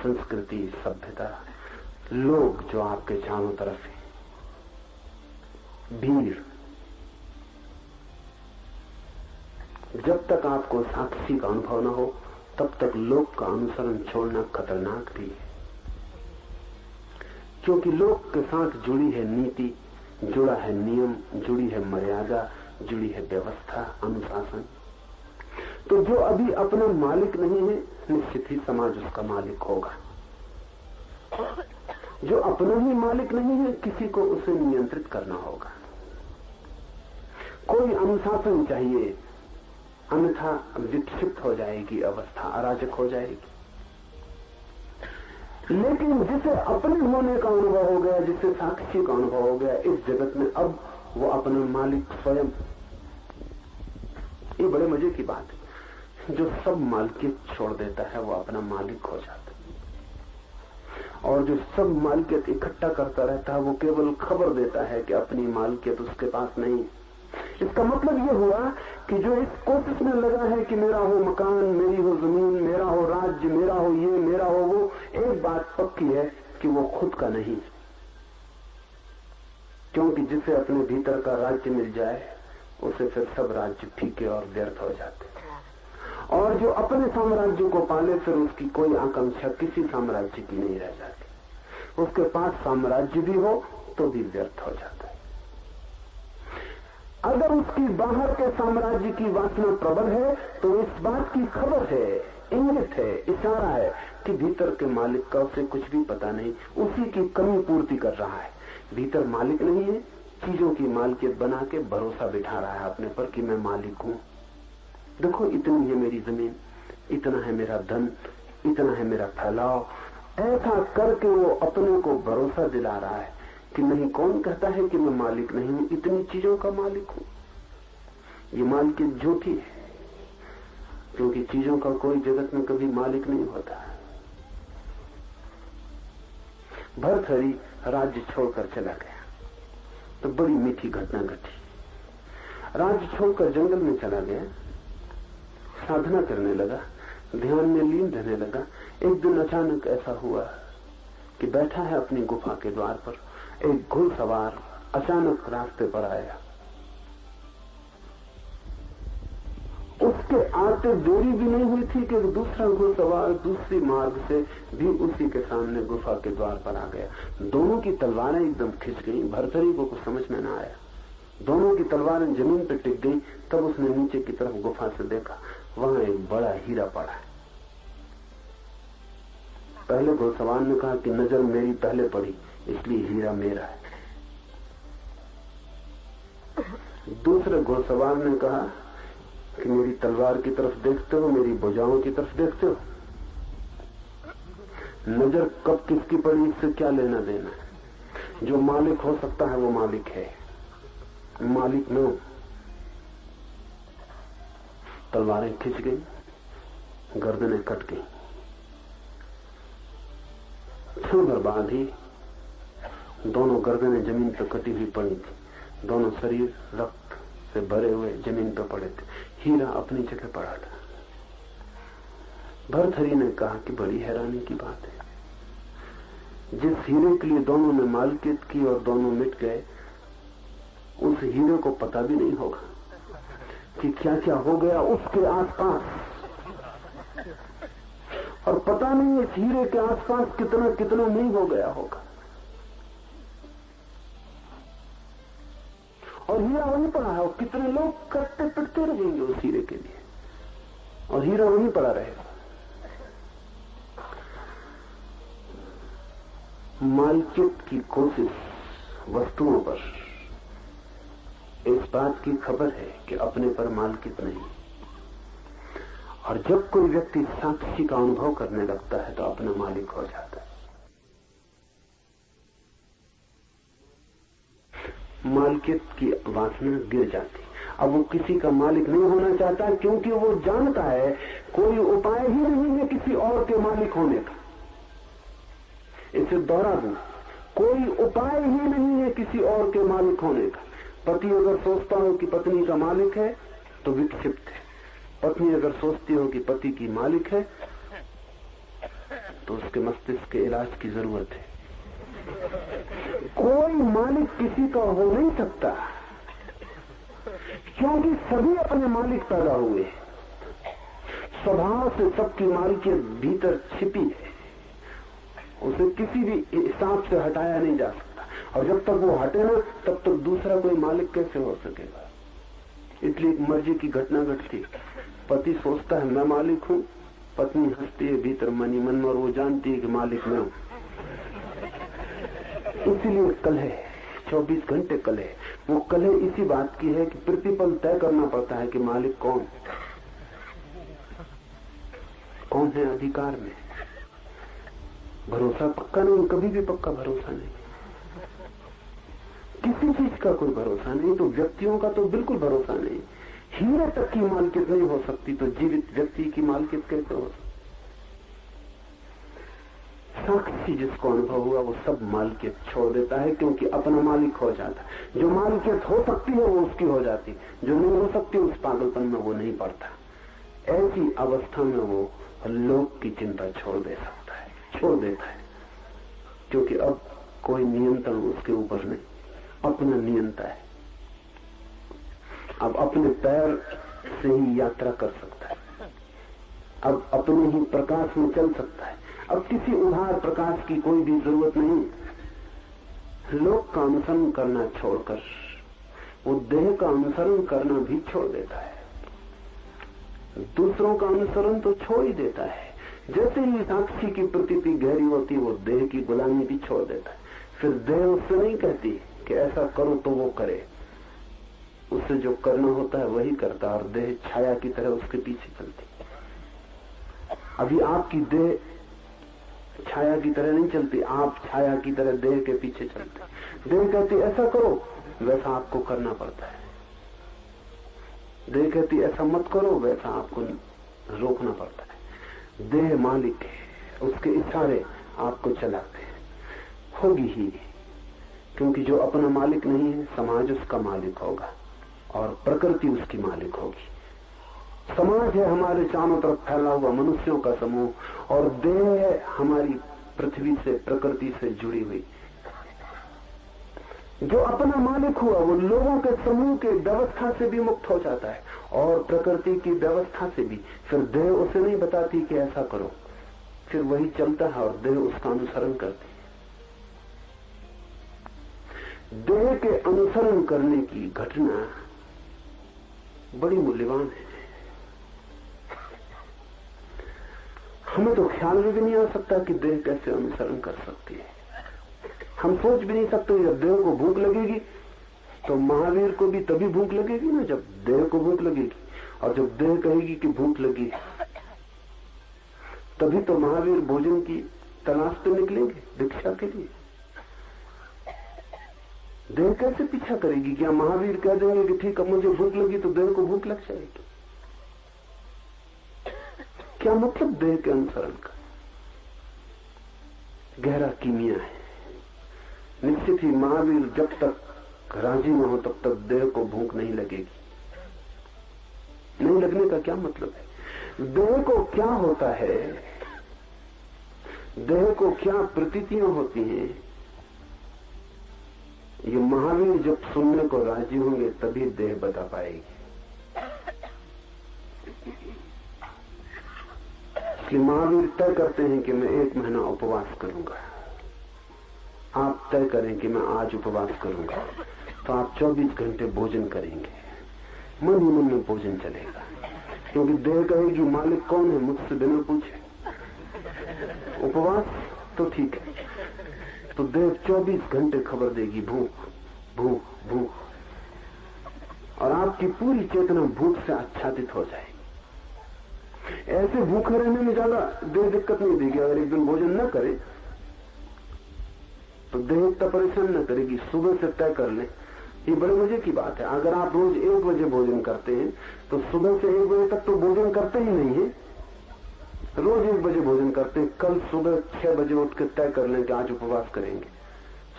संस्कृति, सभ्यता, लोग जो आपके चारों तरफ है, भीड़। जब तक आपको साक्षी का अनुभव न हो तब तक लोक का अनुसरण छोड़ना खतरनाक भी है, क्योंकि लोक के साथ जुड़ी है नीति, जुड़ा है नियम, जुड़ी है मर्यादा, जुड़ी है व्यवस्था, अनुशासन। तो जो अभी अपना मालिक नहीं है, निश्चित ही समाज उसका मालिक होगा। जो अपना ही मालिक नहीं है, किसी को उसे नियंत्रित करना होगा। कोई अनुशासन चाहिए, अन्यथा विक्षिप्त हो जाएगी अवस्था, अराजक हो जाएगी। लेकिन जिसे अपने होने का अनुभव हो गया, जिसे साक्षी का अनुभव हो गया इस जगत में, अब वो अपना मालिक स्वयं। ये बड़े मजे की बात है। जो सब मालिकियत छोड़ देता है वो अपना मालिक हो जाता है, और जो सब मालिकियत इकट्ठा करता रहता है वो केवल खबर देता है कि अपनी मालिकियत उसके पास नहीं। इसका मतलब ये हुआ कि जो इस कोशिश में लगा है कि मेरा हो मकान, मेरी हो जमीन, मेरा हो राज्य, मेरा हो ये, मेरा हो वो, एक बात पक्की है कि वो खुद का नहीं। क्योंकि जिसे अपने भीतर का राज्य मिल जाए उसे फिर सब राज्य फीके और व्यर्थ हो जाते, और जो अपने साम्राज्य को पाले फिर उसकी कोई आकांक्षा किसी साम्राज्य की नहीं रह जाती। उसके पास साम्राज्य भी हो तो भी व्यर्थ हो जाता है। अगर उसकी बाहर के साम्राज्य की वासना प्रबल है तो इस बात की खबर है, इंगित है, इशारा है कि भीतर के मालिक का उसे कुछ भी पता नहीं, उसी की कमी पूर्ति कर रहा है। भीतर मालिक नहीं है, चीजों की मालिकियत बना के भरोसा बिठा रहा है अपने पर कि मैं मालिक हूं। देखो इतनी है मेरी जमीन, इतना है मेरा धन, इतना है मेरा फैलाव। ऐसा करके वो अपने को भरोसा दिला रहा है कि नहीं, कौन कहता है कि मैं मालिक नहीं हूं, इतनी चीजों का मालिक हूं। ये मालिकियत झूठी है, क्योंकि चीजों का कोई जगत में कभी मालिक नहीं होता। भर्तहरि राज्य छोड़कर चला गया तो बड़ी मीठी घटना घटी। राज्य छोड़कर जंगल में चला गया, साधना करने लगा, ध्यान में लीन रहने लगा। एक दिन अचानक ऐसा हुआ कि बैठा है अपनी गुफा के द्वार पर, एक घुड़सवार अचानक रास्ते पर आया। उसके आते देरी भी नहीं हुई थी कि दूसरा घुड़सवार दूसरी मार्ग से भी उसी के सामने गुफा के द्वार पर आ गया। दोनों की तलवारें एकदम खिंच गई। भर्तहरि को कुछ समझ में न आया, दोनों की तलवारें जमीन पर टिक गई। तब उसने नीचे की तरफ गुफा से देखा, वहां एक बड़ा हीरा पड़ा है। पहले घुड़सवार ने कहा कि नजर मेरी पहले पड़ी इसलिए हीरा मेरा है। दूसरे घुड़सवार ने कहा कि मेरी तलवार की तरफ देखते हो, मेरी भुजाओं की तरफ देखते हो? नजर कब किसकी पड़ी इससे क्या लेना देना है? जो मालिक हो सकता है वो मालिक है, मालिक में हूं। तलवारें खिंच गई, गर्दनें कट गई। क्षण भर बाद ही दोनों गर्दनें जमीन पर कटी हुई पड़ी थी, दोनों शरीर रक्त से भरे हुए जमीन पर पड़े थे। हीरा अपनी जगह पड़ा था। भर्तहरि ने कहा कि बड़ी हैरानी की बात है, जिस हीरे के लिए दोनों ने मालकियत की और दोनों मिट गए, उस हीरे को पता भी नहीं होगा कि क्या क्या हो गया उसके आसपास, और पता नहीं इस हीरे के आसपास कितना कितना नहीं हो गया होगा। और हीरा वहीं पड़ा है, और कितने लोग कटते पिटते रहेंगे उस हीरे के लिए, और हीरा वहीं पड़ा रहेगा। मालकियत की कोशिश वस्तुओं पर इस बात की खबर है कि अपने पर मालकियत नहीं। और जब कोई व्यक्ति साक्षी का अनुभव करने लगता है तो अपना मालिक हो जाता है। मालकियत की वासना गिर जाती। अब वो किसी का मालिक नहीं होना चाहता, क्योंकि वो जानता है कोई उपाय ही नहीं है किसी और के मालिक होने का। इसे दोहरा दूं, कोई उपाय ही नहीं है किसी और के मालिक होने का। पति अगर सोचता हो कि पत्नी का मालिक है तो विक्षिप्त है, पत्नी अगर सोचती हो कि पति की मालिक है तो उसके मस्तिष्क के इलाज की जरूरत है। कोई मालिक किसी का हो नहीं सकता, क्योंकि सभी अपने मालिक पैदा हुए। स्वभाव से सबकी मालिकियत भीतर छिपी है, उसे किसी भी हिसाब से हटाया नहीं जा सकता। और जब तक वो हटे ना, तब तक दूसरा कोई मालिक कैसे हो सकेगा। इसलिए एक मर्जी की घटना घटती, पति सोचता है मैं मालिक हूं, पत्नी हंसती है भीतर मनी मन में, और वो जानती है कि मालिक मैं हूं। इसीलिए कलह, 24 घंटे कलह। वो कलह इसी बात की है कि प्रतिपल तय करना पड़ता है कि मालिक कौन है अधिकार में। भरोसा पक्का नहीं, कभी भी पक्का भरोसा नहीं, किसी चीज का कोई भरोसा नहीं। तो व्यक्तियों का तो बिल्कुल भरोसा नहीं। हीरे तक की मालकियत नहीं हो सकती तो जीवित व्यक्ति की मालकियत कैसे हो सकती? साक्षी जिसको अनुभव हुआ वो सब मालकियत छोड़ देता है, क्योंकि अपना मालिक हो जाता है। जो मालकियत हो सकती है वो उसकी हो जाती, जो नहीं हो सकती उस पागलपन में वो नहीं पड़ता। ऐसी अवस्था में वो लोक की चिंता छोड़ देता है, क्योंकि अब कोई नियंत्रण उसके ऊपर नहीं, अपना नियंता है। अब अपने पैर से ही यात्रा कर सकता है, अब अपने ही प्रकाश में चल सकता है। अब किसी उधार प्रकाश की कोई भी जरूरत नहीं। लोक का अनुसरण करना छोड़कर वो देह का अनुसरण करना भी छोड़ देता है, दूसरों का अनुसरण तो छोड़ ही देता है। जैसे ही साक्षी की प्रतीति गहरी होती, वो देह की गुलामी भी छोड़ देता है। फिर देह उससे नहीं कहती कि ऐसा करो तो वो करे, उससे जो करना होता है वही करता, और देह छाया की तरह उसके पीछे चलती। अभी आपकी देह छाया की तरह नहीं चलती, आप छाया की तरह देह के पीछे चलते। देह कहती ऐसा करो, वैसा आपको करना पड़ता है। देह कहती ऐसा मत करो, वैसा आपको रोकना पड़ता है। देह मालिक है, उसके इशारे आपको चलाते हैं। होगी ही, क्योंकि जो अपना मालिक नहीं है, समाज उसका मालिक होगा और प्रकृति उसकी मालिक होगी। समाज है हमारे चारों तरफ फैला हुआ मनुष्यों का समूह, और देह है हमारी पृथ्वी से प्रकृति से जुड़ी हुई। जो अपना मालिक हुआ वो लोगों के समूह के व्यवस्था से भी मुक्त हो जाता है और प्रकृति की व्यवस्था से भी। फिर देह उसे नहीं बताती कि ऐसा करो, फिर वही चलता है और देह उसका अनुसरण करती है। देह के अनुसरण करने की घटना बड़ी मूल्यवान है। हमें तो ख्याल में भी नहीं आ सकता कि देह कैसे अनुसरण कर सकती है। हम सोच भी नहीं सकते जब देह को भूख लगेगी तो महावीर को भी तभी भूख लगेगी ना जब देह को भूख लगेगी, और जब देह कहेगी कि भूख लगी, तभी तो महावीर भोजन की तलाश पे निकलेंगे भिक्षा के लिए। देह कैसे पीछा करेगी? क्या महावीर कह देंगे कि ठीक है मुझे भूख लगी तो देह को भूख लग जाएगी? क्या मतलब देह के अनुसरण का? गहरा कीमिया है। निश्चित ही महावीर जब तक राजी न हो तब तक देह को भूख नहीं लगेगी। नहीं लगने का क्या मतलब है? देह को क्या होता है, देह को क्या प्रतीतियां होती हैं, ये महावीर जब सुनने को राजी होंगे तभी देह बता पाएगी। इसलिए महावीर तय करते हैं कि मैं 1 महीना उपवास करूंगा। आप तय करें कि मैं आज उपवास करूंगा, तो आप 24 घंटे भोजन करेंगे। मन ही मन में भोजन चलेगा, क्योंकि देह कहेगी मालिक कौन है मुझसे बिना पूछे। उपवास तो ठीक है, तो देह 24 घंटे खबर देगी भूख भूख भूख, और आपकी पूरी चेतना भूख से आच्छादित हो जाएगी। ऐसे भूखे रहने में ज्यादा देह दिक्कत नहीं देगी। अगर एक दिन भोजन न करे तो देह इतना परेशान न करेगी। सुबह से तय कर ले, ये बड़े मजे की बात है। अगर आप रोज 1 बजे भोजन करते हैं तो सुबह से 1 बजे तक तो भोजन करते ही नहीं है। रोज 1 बजे भोजन करते हैं, कल सुबह 6 बजे उठ के तय कर लें कि आज उपवास करेंगे।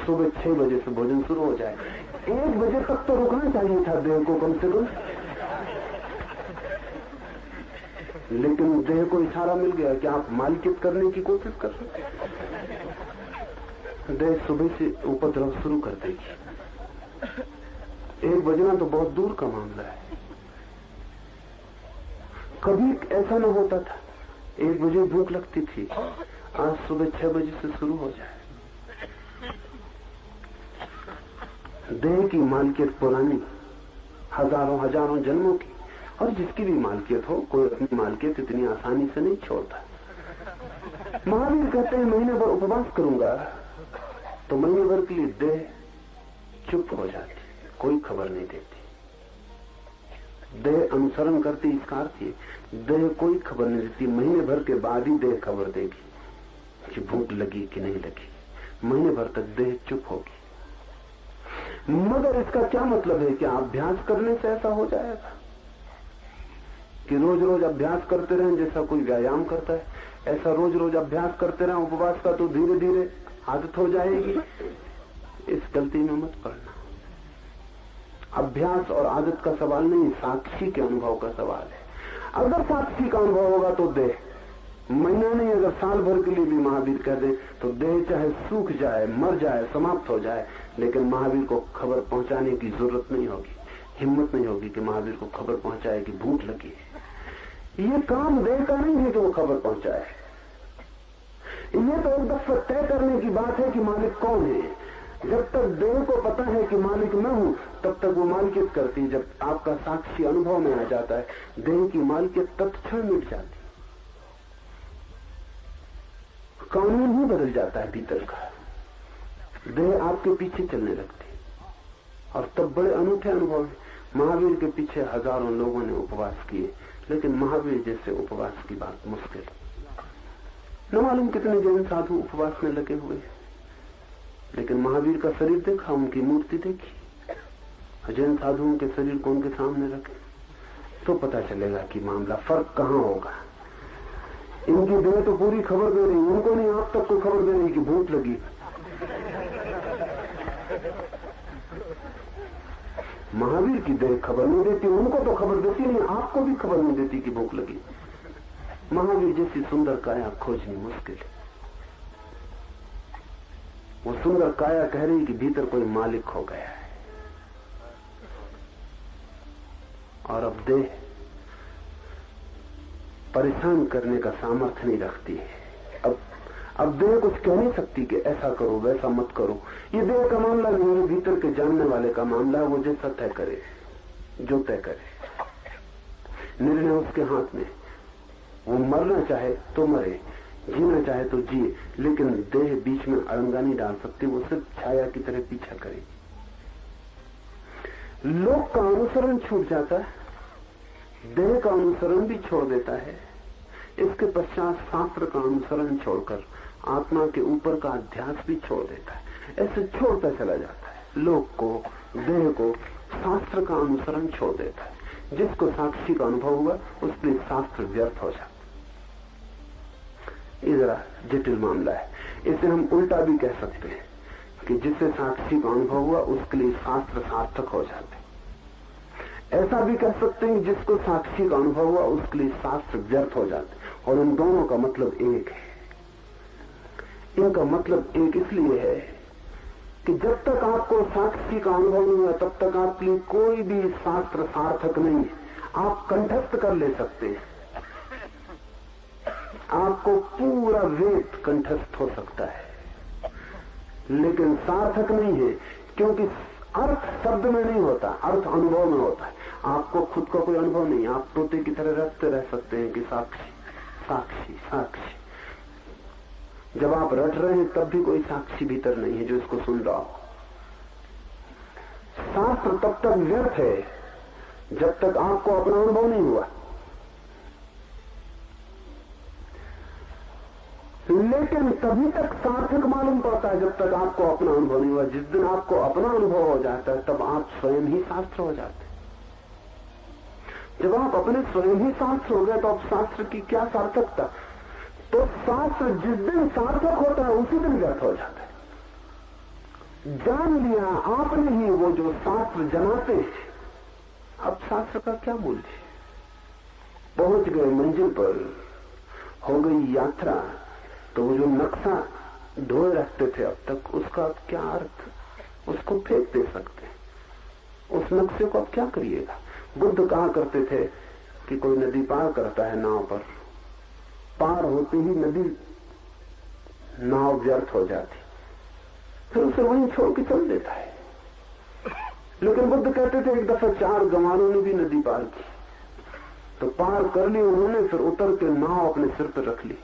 सुबह 6 बजे से भोजन शुरू हो जाए। 1 बजे तक तो रुकना चाहिए था देह को कम से कम, लेकिन देह को इशारा मिल गया कि आप मालिकियत करने की कोशिश कर सकते। देह सुबह से उपद्रव शुरू कर देगी। 1 बजना तो बहुत दूर का मामला है। कभी ऐसा न होता था 1 बजे भूख लगती थी, आज सुबह 6 बजे से शुरू हो जाए। देह की मालिकियत पुरानी, हजारों हजारों जन्मों की, और जिसकी भी मालिकियत हो, कोई अपनी मालिकियत इतनी आसानी से नहीं छोड़ता। महावीर कहते हैं महीने भर उपवास करूंगा, तो महीने भर के लिए देह चुप हो जाती, कोई खबर नहीं देती। देह अनुसरण करती, इसका अर्थ ये देह कोई खबर नहीं देती। महीने भर के बाद ही देह खबर देगी कि भूख लगी कि नहीं लगी। महीने भर तक देह चुप होगी। मगर इसका क्या मतलब है कि अभ्यास करने से ऐसा हो जाएगा कि रोज रोज अभ्यास करते रहें जैसा कोई व्यायाम करता है, ऐसा रोज रोज अभ्यास करते रहें उपवास का तो धीरे धीरे आदत हो जाएगी। इस गलती में मत पड़ना। अभ्यास और आदत का सवाल नहीं, साक्षी के अनुभव का सवाल है। अगर साक्षी का अनुभव होगा तो देह महीना नहीं, अगर साल भर के लिए भी महावीर कह दे तो देह चाहे सूख जाए, मर जाए, समाप्त हो जाए, लेकिन महावीर को खबर पहुंचाने की जरूरत नहीं होगी, हिम्मत नहीं होगी कि महावीर को खबर पहुंचाए कि भूख लगी है। ये काम देह का नहीं है कि वो खबर पहुंचाए। ये तो एक दफा तय करने की बात है कि मालिक कौन है। जब तक देह को पता है कि मालिक मैं हूं, तब तक वो मालिकियत करती। जब आपका साक्षी अनुभव में आ जाता है, देह की मालिकियत तत्क्षण मिट जाती, कानून ही बदल जाता है भीतर का। देह आपके पीछे चलने लगती, और तब बड़े अनूठे अनुभव है। महावीर के पीछे हजारों लोगों ने उपवास किए, लेकिन महावीर जैसे उपवास की बात मुश्किल। न मालूम कितने जैन साधु उपवास में लगे हुए, लेकिन महावीर का शरीर देखा, उनकी मूर्ति देखी। जैन साधुओं के शरीर को उनके सामने रखे तो पता चलेगा कि मामला फर्क कहां होगा। इनकी देह तो पूरी खबर दे रही, उनको नहीं आप तक को खबर दे रही कि भूख लगी। महावीर की देह खबर नहीं देती, उनको तो खबर देती नहीं, आपको भी खबर नहीं देती कि भूख लगी। महावीर जैसी सुंदर काया खोजनी मुश्किल है। वो सुंदर काया कह रही कि भीतर कोई मालिक हो गया है, और अब देह परेशान करने का सामर्थ्य नहीं रखती है। अब देह कुछ कह नहीं सकती कि ऐसा करो वैसा मत करो। ये देह का मामला नहीं है, भीतर के जानने वाले का मामला है। वो जैसा तय करे, जो तय करे, निर्णय उसके हाथ में। वो मरना चाहे तो मरे, जीना चाहे तो जिए, लेकिन देह बीच में अड़ंगा नहीं डाल सकती। वो सिर्फ छाया की तरह पीछा करेगी। लोक का अनुसरण छूट जाता है, देह का अनुसरण भी छोड़ देता है। इसके पश्चात शास्त्र का अनुसरण छोड़कर आत्मा के ऊपर का अध्यास भी छोड़ देता है। ऐसे छोड़ता चला जाता है, लोक को, देह को, शास्त्र का अनुसरण छोड़ देता है। जिसको साक्षी का अनुभव हुआ उसके लिए शास्त्र व्यर्थ हो जाता। ये जरा जटिल मामला है। इसे हम उल्टा भी कह सकते हैं कि जिससे साक्षी का अनुभव हुआ उसके लिए शास्त्र सार्थक हो जाते। ऐसा भी कह सकते हैं कि जिसको साक्षी का अनुभव हुआ उसके लिए शास्त्र व्यर्थ हो जाते। और इन दोनों का मतलब एक है। इनका मतलब एक इसलिए है कि जब तक आपको साक्षी का अनुभव नहीं हुआ तब तक आपके लिए कोई भी शास्त्र सार्थक नहीं है। आप कंठस्थ कर ले सकते हैं, आपको पूरा वेद कंठस्थ हो सकता है, लेकिन सार्थक नहीं है, क्योंकि अर्थ शब्द में नहीं होता, अर्थ अनुभव में होता है। आपको खुद का कोई अनुभव नहीं। आप तोते की तरह रटते रह सकते हैं कि साक्षी साक्षी साक्षी। जब आप रट रहे हैं तब भी कोई साक्षी भीतर नहीं है जो इसको सुन रहा हो। शास्त्र तब तक व्यर्थ है जब तक आपको अपना अनुभव नहीं हुआ। लेकिन तभी तक सार्थक मालूम पड़ता है जब तक आपको अपना अनुभव नहीं हुआ। जिस दिन आपको अपना अनुभव हो जाता है तब आप स्वयं ही शास्त्र हो जाते हैं। जब आप अपने स्वयं ही शास्त्र हो गए तो अब शास्त्र की क्या सार्थकता। तो शास्त्र जिस दिन सार्थक होता है उसी दिन व्यर्थ हो जाता है। जान लिया आपने ही वो जो शास्त्र जनाते हैं, अब शास्त्र का क्या मूल्य। पहुंच गए मंजिल पर, हो गई यात्रा, तो वो जो नक्शा ढोए रखते थे अब तक, उसका अब क्या अर्थ। उसको फेंक दे सकते हैं। उस नक्शे को अब क्या करिएगा। बुद्ध कहा करते थे कि कोई नदी पार करता है नाव पर, पार होते ही नदी नाव व्यर्थ हो जाती, फिर उसे वहीं छोड़ के चल देता है। लेकिन बुद्ध कहते थे एक दफा 4 गंवारों ने भी नदी पार की, तो पार कर ली उन्होंने, फिर उतर के नाव अपने सिर पर रख ली।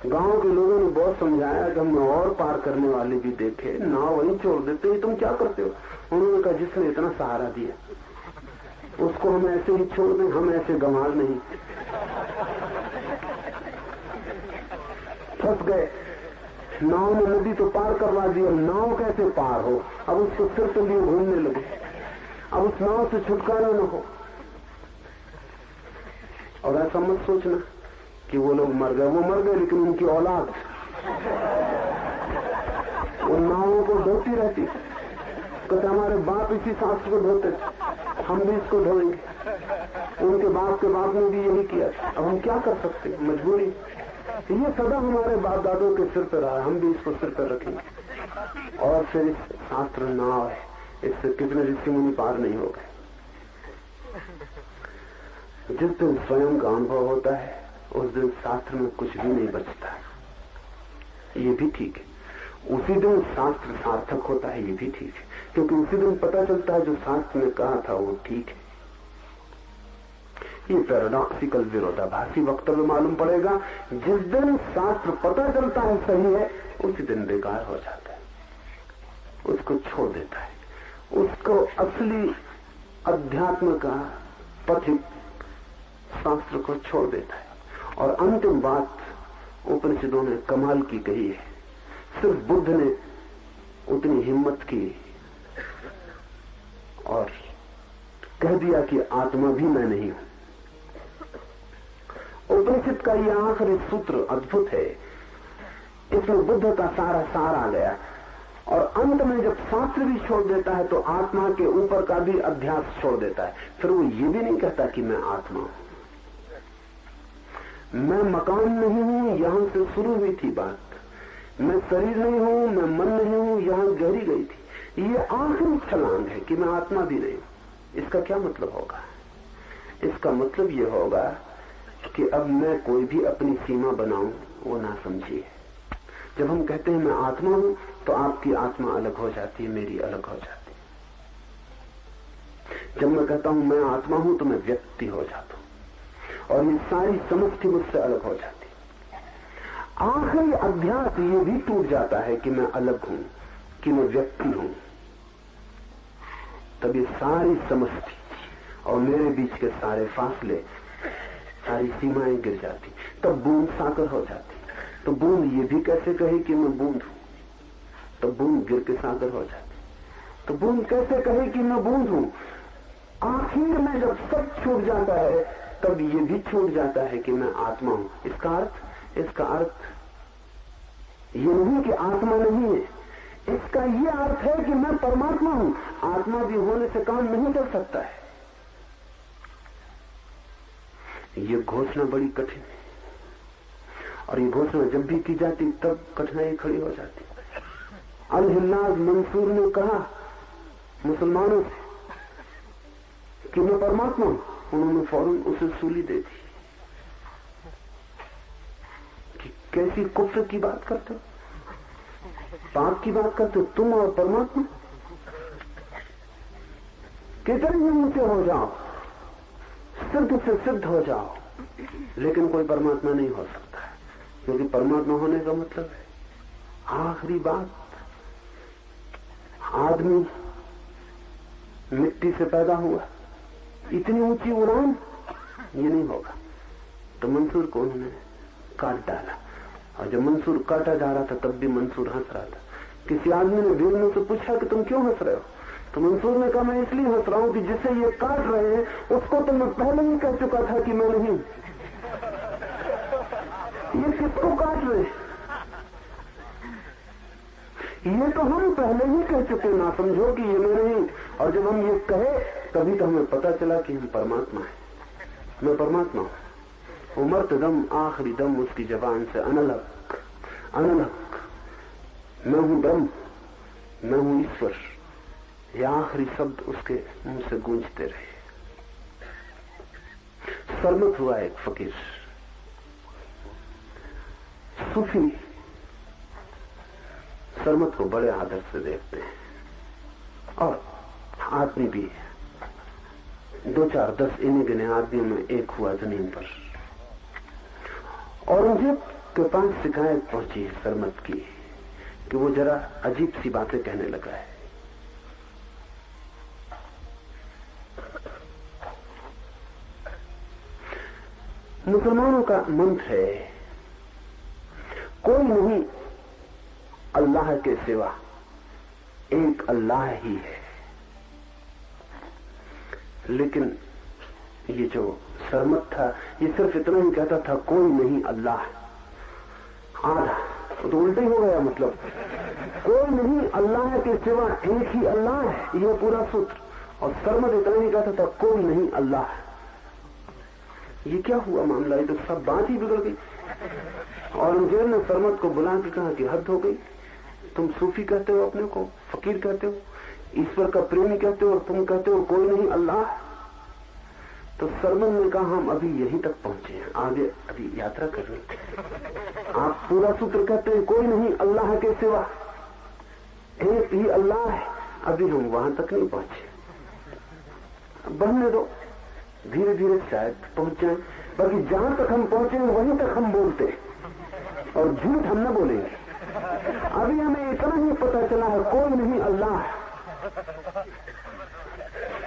गांव के लोगों ने बहुत समझाया कि हमने और पार करने वाले भी देखे, नाव वहीं छोड़ देते हैं, तुम क्या करते हो। उन्होंने कहा जिसने इतना सहारा दिया उसको हम ऐसे ही छोड़ दें, हम ऐसे गंवार नहीं। फंस गए, नाव में नदी तो पार करवा दी, और नाव कैसे पार हो। अब उसको सिर पे लिए घूमने लगे, अब उस नाव से छुटकारा न हो। और ऐसा मत सोचना कि वो लोग मर गए, वो मर गए, लेकिन उनकी औलाद उन नावों को धोती रहती। कहते हमारे बाप इसी शास्त्र को धोते, हम भी इसको धोएंगे। उनके बाप के बाप ने भी यही किया। अब हम क्या कर सकते, मजबूरी। ये सदा हमारे बाप दादों के सिर पर रहा, हम भी इसको सिर पर रखेंगे। और फिर इस शास्त्र नाव है, इससे कितने ऋषि मुनि पार नहीं हो गए। जिस दिन स्वयं का अनुभव होता है उस दिन शास्त्र में कुछ भी नहीं बचता। ये भी ठीक है। उसी दिन शास्त्र सार्थक होता है, ये भी ठीक है, क्योंकि उसी दिन पता चलता है जो शास्त्र ने कहा था वो ठीक है। ये पैराडॉक्सिकल विरोधाभासी वक्तव्य मालूम पड़ेगा। जिस दिन शास्त्र पता चलता है सही है उसी दिन बेकार हो जाता है, उसको छोड़ देता है, उसको असली अध्यात्म का पथिक शास्त्र को छोड़ देता है। और अंतिम बात उपनिषदों ने कमाल की कही है। सिर्फ बुद्ध ने उतनी हिम्मत की और कह दिया कि आत्मा भी मैं नहीं हूं। उपनिषद का यह आखिरी सूत्र अद्भुत है। इसमें बुद्ध का सारा सार आ गया। और अंत में जब शास्त्र भी छोड़ देता है तो आत्मा के ऊपर का भी अध्यास छोड़ देता है। फिर वो ये भी नहीं कहता कि मैं आत्मा हूं, मैं मकान नहीं हूं, यहां से शुरू हुई थी बात। मैं शरीर नहीं हूं, मैं मन नहीं हूं, यहां गहरी गई थी। ये आखिरी छलांग है कि मैं आत्मा भी नहीं हूं। इसका क्या मतलब होगा। इसका मतलब ये होगा कि अब मैं कोई भी अपनी सीमा बनाऊं वो ना समझिए। जब हम कहते हैं मैं आत्मा हूं तो आपकी आत्मा अलग हो जाती है, मेरी अलग हो जाती है। जब मैं कहता हूं मैं आत्मा हूं तो मैं व्यक्ति हो जाता हूं और ये सारी समष्टि मुझसे अलग हो जाती है। आखिरी अध्यास ये भी टूट जाता है कि मैं अलग हूं, कि मैं व्यक्ति हूं। तब ये सारी समष्टि और मेरे बीच के सारे फासले, सारी सीमाएं गिर जाती। तब बूंद सागर हो जाती। तो बूंद ये भी कैसे कहे कि मैं बूंद हूं, तब बूंद गिर के सागर हो जाती। तो बूंद कैसे कहे कि मैं बूंद हूं। आखिर में जब सब छूट जाता है तब ये भी छूट जाता है कि मैं आत्मा हूं। इसका अर्थ ये नहीं कि आत्मा नहीं है, इसका ये अर्थ है कि मैं परमात्मा हूं। आत्मा भी होने से काम नहीं कर सकता है। ये घोषणा बड़ी कठिन है, और ये घोषणा जब भी की जाती तब कठिनाई खड़ी हो जाती। अल-हिल्लाज मंसूर ने कहा मुसलमानों से कि मैं परमात्मा हूं, उन्होंने फौरन उसे सूली दे दी कि कैसी कुफ्र की बात करते हो, पाप की बात करते हो, तुम और परमात्मा। कितने ही ऊंचे हो जाओ, सिद्ध से सिद्ध हो जाओ, लेकिन कोई परमात्मा नहीं हो सकता, क्योंकि परमात्मा होने का मतलब है आखिरी बात। आदमी मिट्टी से पैदा हुआ, इतनी ऊंची उड़ान ये नहीं होगा। तो मंसूर को उन्होंने काट डाला, और जब मंसूर काटा जा रहा था तब भी मंसूर हंस रहा था। किसी आदमी ने भीड़ में से पूछा कि तुम क्यों हंस रहे हो, तो मंसूर ने कहा मैं इसलिए हंस रहा हूं कि जिसे ये काट रहे हैं उसको तो मैं पहले ही कह चुका था कि मैं नहीं। ये किसको काट रहे, ये तो हम पहले ही कह चुके, ना समझो कि ये मैं नहीं। और जब हम ये कहे तभी तो हमें पता चला कि हम परमात्मा हैं। मैं परमात्मा हूं। उमर दम आखिरी दम उसकी जबान से अनलक अनलक, मैं हूं ब्रह्म, मैं हूं ईश्वर, ये आखिरी शब्द उसके मुंह से गूंजते रहे। सरमत हुआ एक फकीर, सूफी सरमत को बड़े आदर से देखते हैं, और आदमी भी 2-4-10 इन्हीं गिने आदमियों में एक हुआ जमीन पर। औरंगजेब के पास शिकायत पहुंची सरमत की कि वो जरा अजीब सी बातें कहने लगा है। मुसलमानों का मंत्र है कोई नहीं अल्लाह के सिवा, एक अल्लाह ही है। लेकिन ये जो सरमत था ये सिर्फ इतना ही कहता था कोई नहीं अल्लाह, आधा तो उल्टा ही हो गया। मतलब कोई नहीं अल्लाह के सिवा, एक ही अल्लाह है, यह पूरा सूत्र। और सरमत इतना ही कहता था कोई नहीं अल्लाह। ये क्या हुआ मामला, ये तो सब बात ही बिगड़ गई। औरंगजेब ने सरमत को बुला के कहा कि हद हो गई, तुम सूफी कहते हो अपने को, फकीर कहते हो, ईश्वर का प्रेमी कहते हो, और तुम कहते हो कोई नहीं अल्लाह। तो सरमत ने कहा हम अभी यहीं तक पहुंचे हैं, आगे अभी यात्रा करनी। आप पूरा सूत्र कहते हैं कोई नहीं अल्लाह के सिवा, एक ही अल्लाह है, अभी हम वहां तक नहीं पहुंचे। बढ़ने दो, धीरे धीरे शायद पहुंच जाए, बाकी जहां तक हम पहुंचे वहीं तक हम बोलते, और झूठ हम न बोलेंगे। अभी हमें इतना ही पता चला है कोई नहीं अल्लाह,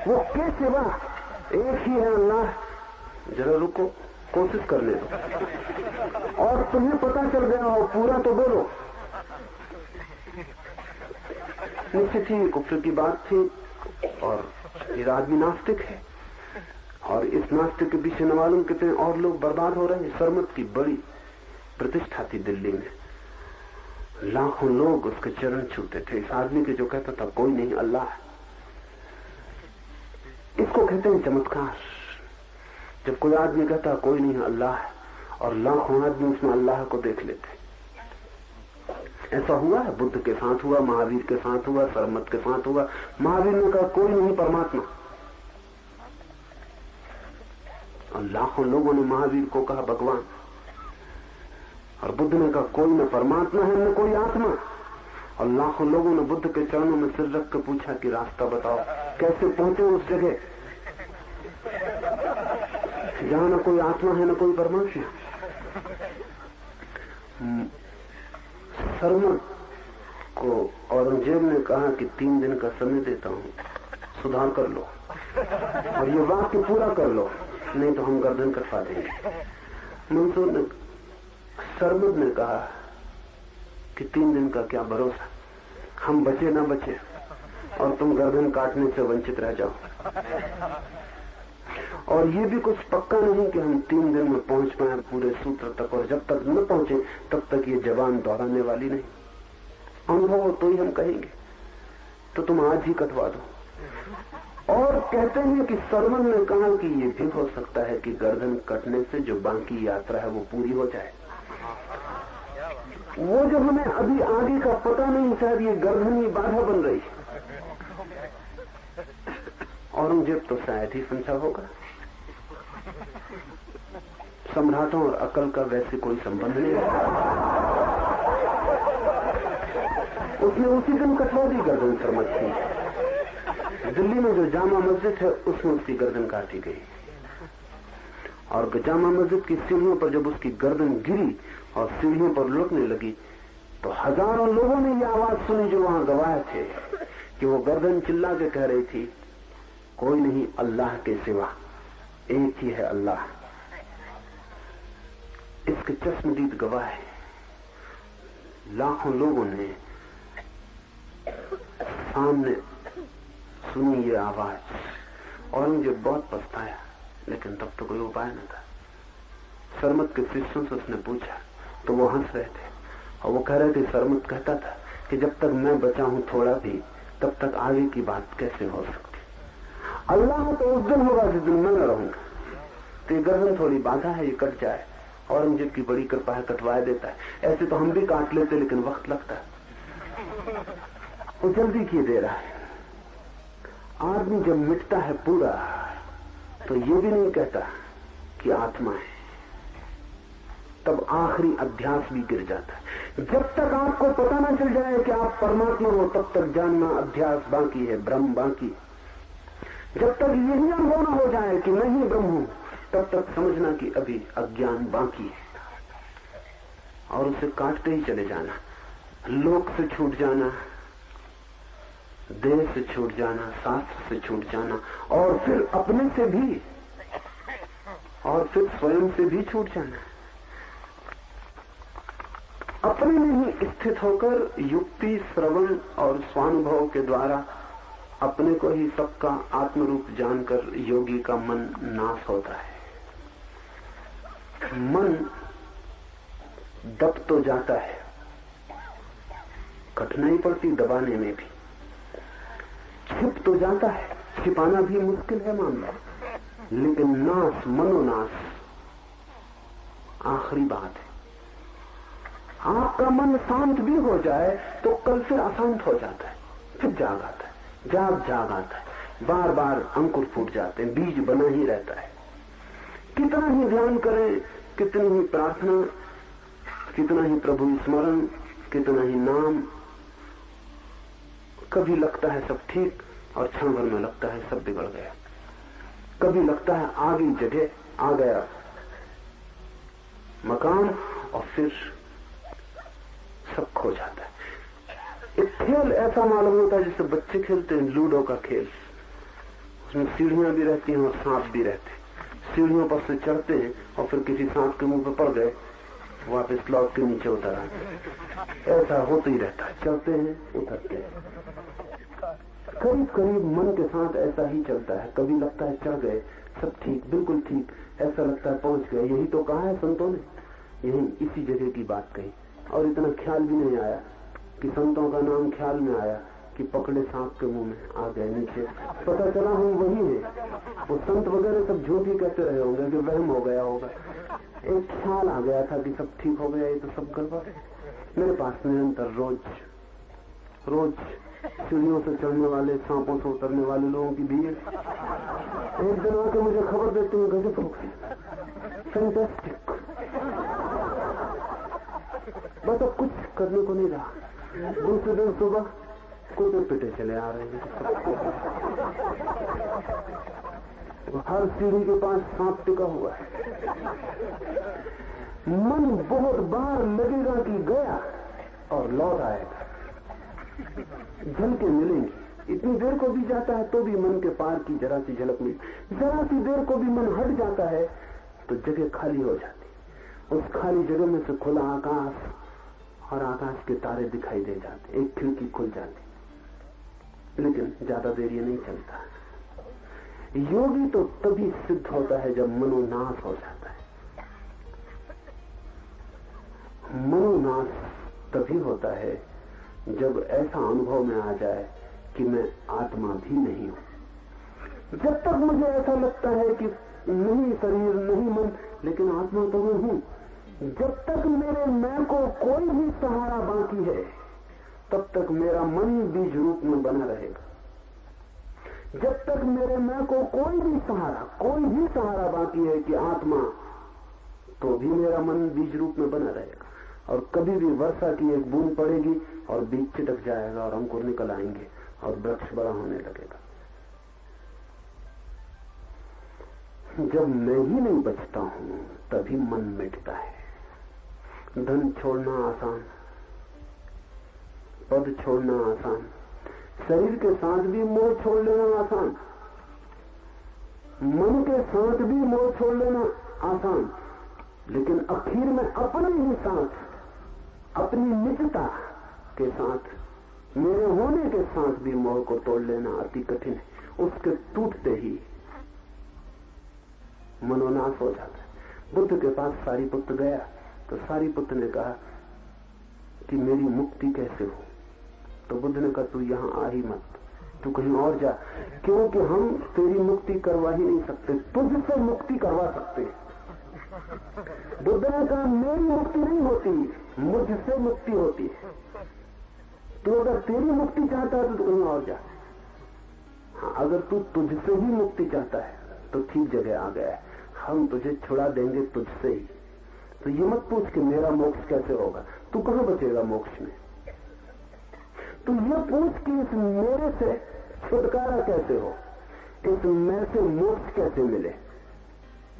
वो के सिवा एक ही है अल्लाह। जरा रुको, कोशिश करने दो, और तुम्हें पता चल गया हो पूरा तो बोलो। निश्चित ही कुफ्र की बात थी, और ये आदमी नास्तिक है, और इस नास्तिक के पीछे न मालूम कितने और लोग बर्बाद हो रहे हैं। सरमत की बड़ी प्रतिष्ठा थी दिल्ली में, लाखों लोग उसके चरण छूते थे इस आदमी के जो कहता था कोई नहीं अल्लाह। इसको कहते हैं चमत्कार, जब कोई आदमी कहता कोई नहीं अल्लाह और लाखों आदमी उसमें अल्लाह को देख लेते। ऐसा हुआ है, बुद्ध के साथ हुआ, महावीर के साथ हुआ, सरमत के साथ हुआ। महावीर ने कहा कोई नहीं परमात्मा, और लाखों लोगों ने महावीर को कहा भगवान, और बुद्ध ने कहा कोई न परमात्मा है न कोई आत्मा, और लाखों लोगों ने बुद्ध के चरणों में सिर रख कर पूछा कि रास्ता बताओ, कैसे पहुंचे उस जगह जहां न कोई आत्मा है न कोई परमात्मा। सरमत को औरंगजेब ने कहा कि 3 दिन का समय देता हूं, सुधार कर लो और ये वाक्य पूरा कर लो, नहीं तो हम गर्दन कटवा देंगे। मंसूर ने, सरमद ने कहा कि 3 दिन का क्या भरोसा, हम बचे ना बचे और तुम गर्दन काटने से वंचित रह जाओ। और ये भी कुछ पक्का नहीं कि हम 3 दिन में पहुंच पाए पूरे सूत्र तक, और जब तक न पहुंचे तब तक ये जबान दोहराने वाली नहीं। अनुभव हो तो ही हम कहेंगे, तो तुम आज ही कटवा दो। और कहते हैं कि सरमन ने कहा कि ये भी हो सकता है कि गर्दन कटने से जो बाकी यात्रा है वो पूरी हो जाए। वो जो हमें अभी आगे का पता नहीं, शायद ये गर्दन ही बाधा बन रही। औरंगजेब तो शायद ही समझा होगा। सम्राटों और अकल का वैसे कोई संबंध नहीं है। उसने उसी दिन कटवा दी गर्दन सरमद की। दिल्ली में जो जामा मस्जिद है उसमें उसकी गर्दन काटी गई, और जामा मस्जिद की सीढ़ियों पर जब उसकी गर्दन गिरी और सीढ़ियों पर लुढ़कने लगी तो हजारों लोगों ने ये आवाज सुनी जो वहां गवाह थे कि वो गर्दन चिल्ला के कह रही थी, कोई नहीं अल्लाह के सिवा, एक ही है अल्लाह। इसके चश्मदीद गवाह है। लाखों लोगों ने सामने सुनी ये आवाज। औरंगजेब बहुत पछताया, लेकिन तब तो कोई उपाय न था। सरमद के शिष्यों से उसने पूछा तो वो हंस रहे थे और वो कह रहे थे, सरमद कहता था कि जब तक मैं बचा हूं थोड़ा भी, तब तक आगे की बात कैसे हो सकती। अल्लाह तो उस दिन होगा जिस दिन मैं न रहूंगा, तो ये गर्दन थोड़ी बाधा है, ये कट जाए। औरंगजेब की बड़ी कृपा है, कटवा देता है। ऐसे तो हम भी काट लेते, लेकिन वक्त लगता है। वो जल्दी किए दे रहा है। आदमी जब मिटता है पूरा तो ये भी नहीं कहता कि आत्मा है, तब आखिरी अध्यास भी गिर जाता है। जब तक आपको पता ना चल जाए कि आप परमात्मा हो, तब तक जानना अध्यास बाकी है, ब्रह्म बाकी। जब तक यही अनुभव न हो जाए कि मैं ही ब्रह्म हूं, तब तक समझना कि अभी अज्ञान बाकी है, और उसे काटते ही चले जाना। लोक से छूट जाना, देह से छूट जाना, शास्त्र से छूट जाना, और फिर अपने से भी, और फिर स्वयं से भी छूट जाना। अपने में ही स्थित होकर युक्ति, श्रवण और स्वानुभव के द्वारा अपने को ही सबका आत्मरूप जानकर योगी का मन नाश होता है। मन दब तो जाता है, कठिनाई पड़ती दबाने में भी, छिप तो जाता है, छिपाना भी मुश्किल है मामला, लेकिन नाश, मनोनाश आखिरी बात है। आपका मन शांत भी हो जाए तो कल फिर अशांत हो जाता है, फिर जाग आता है, जाग आता है, बार बार अंकुर फूट जाते हैं, बीज बना ही रहता है। कितना ही ध्यान करें, कितनी ही प्रार्थना, कितना ही प्रभु स्मरण, कितना ही नाम, कभी लगता है सब ठीक और क्षण भर में लगता है सब बिगड़ गया। कभी लगता है आ गई जगह, आ गया मकान, और फिर सब खो जाता है। एक खेल ऐसा मालूम होता है जैसे बच्चे खेलते हैं लूडो का खेल। उसमें सीढ़ियां भी रहती हैं और सांप भी रहते हैं। सीढ़ियों पर से चढ़ते हैं और फिर किसी सांप के मुंह पे पड़ गए, वापस लौट के नीचे उतर आते। ऐसा होता ही रहता है, चलते हैं उतरते हैं। करीब करीब मन के साथ ऐसा ही चलता है। कभी लगता है चढ़ गए, सब ठीक, बिल्कुल ठीक, ऐसा लगता है पहुंच गए। यही तो कहा है संतों ने, यही इसी जगह की बात कही। और इतना ख्याल भी नहीं आया कि संतों का नाम ख्याल में आया कि पकड़े सांप के मुंह में आ गए नीचे, पता चला हम वही है। वो संत वगैरह सब झूठ ही कहते रहे होंगे कि वहम हो गया होगा। एक ख्याल आ गया था कि सब ठीक हो गया, ये तो सब गड़बड़ है। मेरे पास निरंतर रोज सीढ़ियों से चढ़ने वाले, सांपों से उतरने वाले लोगों की भीड़। एक दिन आके मुझे खबर देते हैं, गजब हो गई, फैंटास्टिक। बस अब कुछ करने को नहीं रहा। दूसरे दिन सुबह कूदे पिटे चले आ रहे हैं। हर सीढ़ी के पास सांप टिका हुआ है। मन बहुत बार लगेगा कि गया और लौट आएगा, झलके मिलेंगी, इतनी देर को भी जाता है तो भी मन के पार की जरा सी झलक मिली। जरा सी देर को भी मन हट जाता है तो जगह खाली हो जाती। उस खाली जगह में से खुला आकाश और आकाश के तारे दिखाई दे जाते, एक खिड़की खुल जाती। लेकिन ज्यादा देर ये नहीं चलता। योगी तो तभी सिद्ध होता है जब मनोनाश हो जाता है। मनोनाश तभी होता है जब ऐसा अनुभव में आ जाए कि मैं आत्मा भी नहीं हूं। जब तक मुझे ऐसा लगता है कि नहीं शरीर नहीं मन लेकिन आत्मा तो मैं हूं, जब तक मेरे मैं को कोई भी सहारा बाकी है तब तक मेरा मन बीज रूप में बना रहेगा। जब तक मेरे मैं को कोई भी सहारा बाकी है कि आत्मा, तो भी मेरा मन बीज रूप में बना रहेगा। और कभी भी वर्षा की एक बूंद पड़ेगी और बीज छिटक जाएगा और अंकुर निकल आएंगे और वृक्ष बड़ा होने लगेगा। जब मैं ही नहीं बचता हूं तभी मन मिटता है। धन छोड़ना आसान, पद छोड़ना आसान, शरीर के साथ भी मोह छोड़ लेना आसान, मन के साथ भी मोह छोड़ लेना आसान, लेकिन आखिर में अपने ही साथ, अपनी निजता के साथ, मेरे होने के साथ भी मोह को तोड़ लेना अति कठिन है। उसके टूटते ही मनोनाश हो जाता है। बुद्ध के पास सारिपुत्र गया तो सारिपुत्र ने कहा कि मेरी मुक्ति कैसे हो? तो बुद्ध ने कहा तू यहां आ ही मत, तू कहीं और जा, क्योंकि हम तेरी मुक्ति करवा ही नहीं सकते, तुझसे मुक्ति करवा सकते। बुद्ध ने कहा मेरी मुक्ति नहीं होती, मुझसे मुक्ति होती है। तो अगर तेरी मुक्ति चाहता है तो तू कहीं और जा। हाँ, अगर तू तुझसे ही मुक्ति चाहता है तो ठीक जगह आ गया है, हम तुझे छुड़ा देंगे तुझसे ही। तो ये मत पूछ कि मेरा मोक्ष कैसे होगा, तू कहां बचेगा मोक्ष में। तू ये पूछ कि इस मेरे से छुटकारा कैसे हो, इस मैं से मोक्ष कैसे मिले।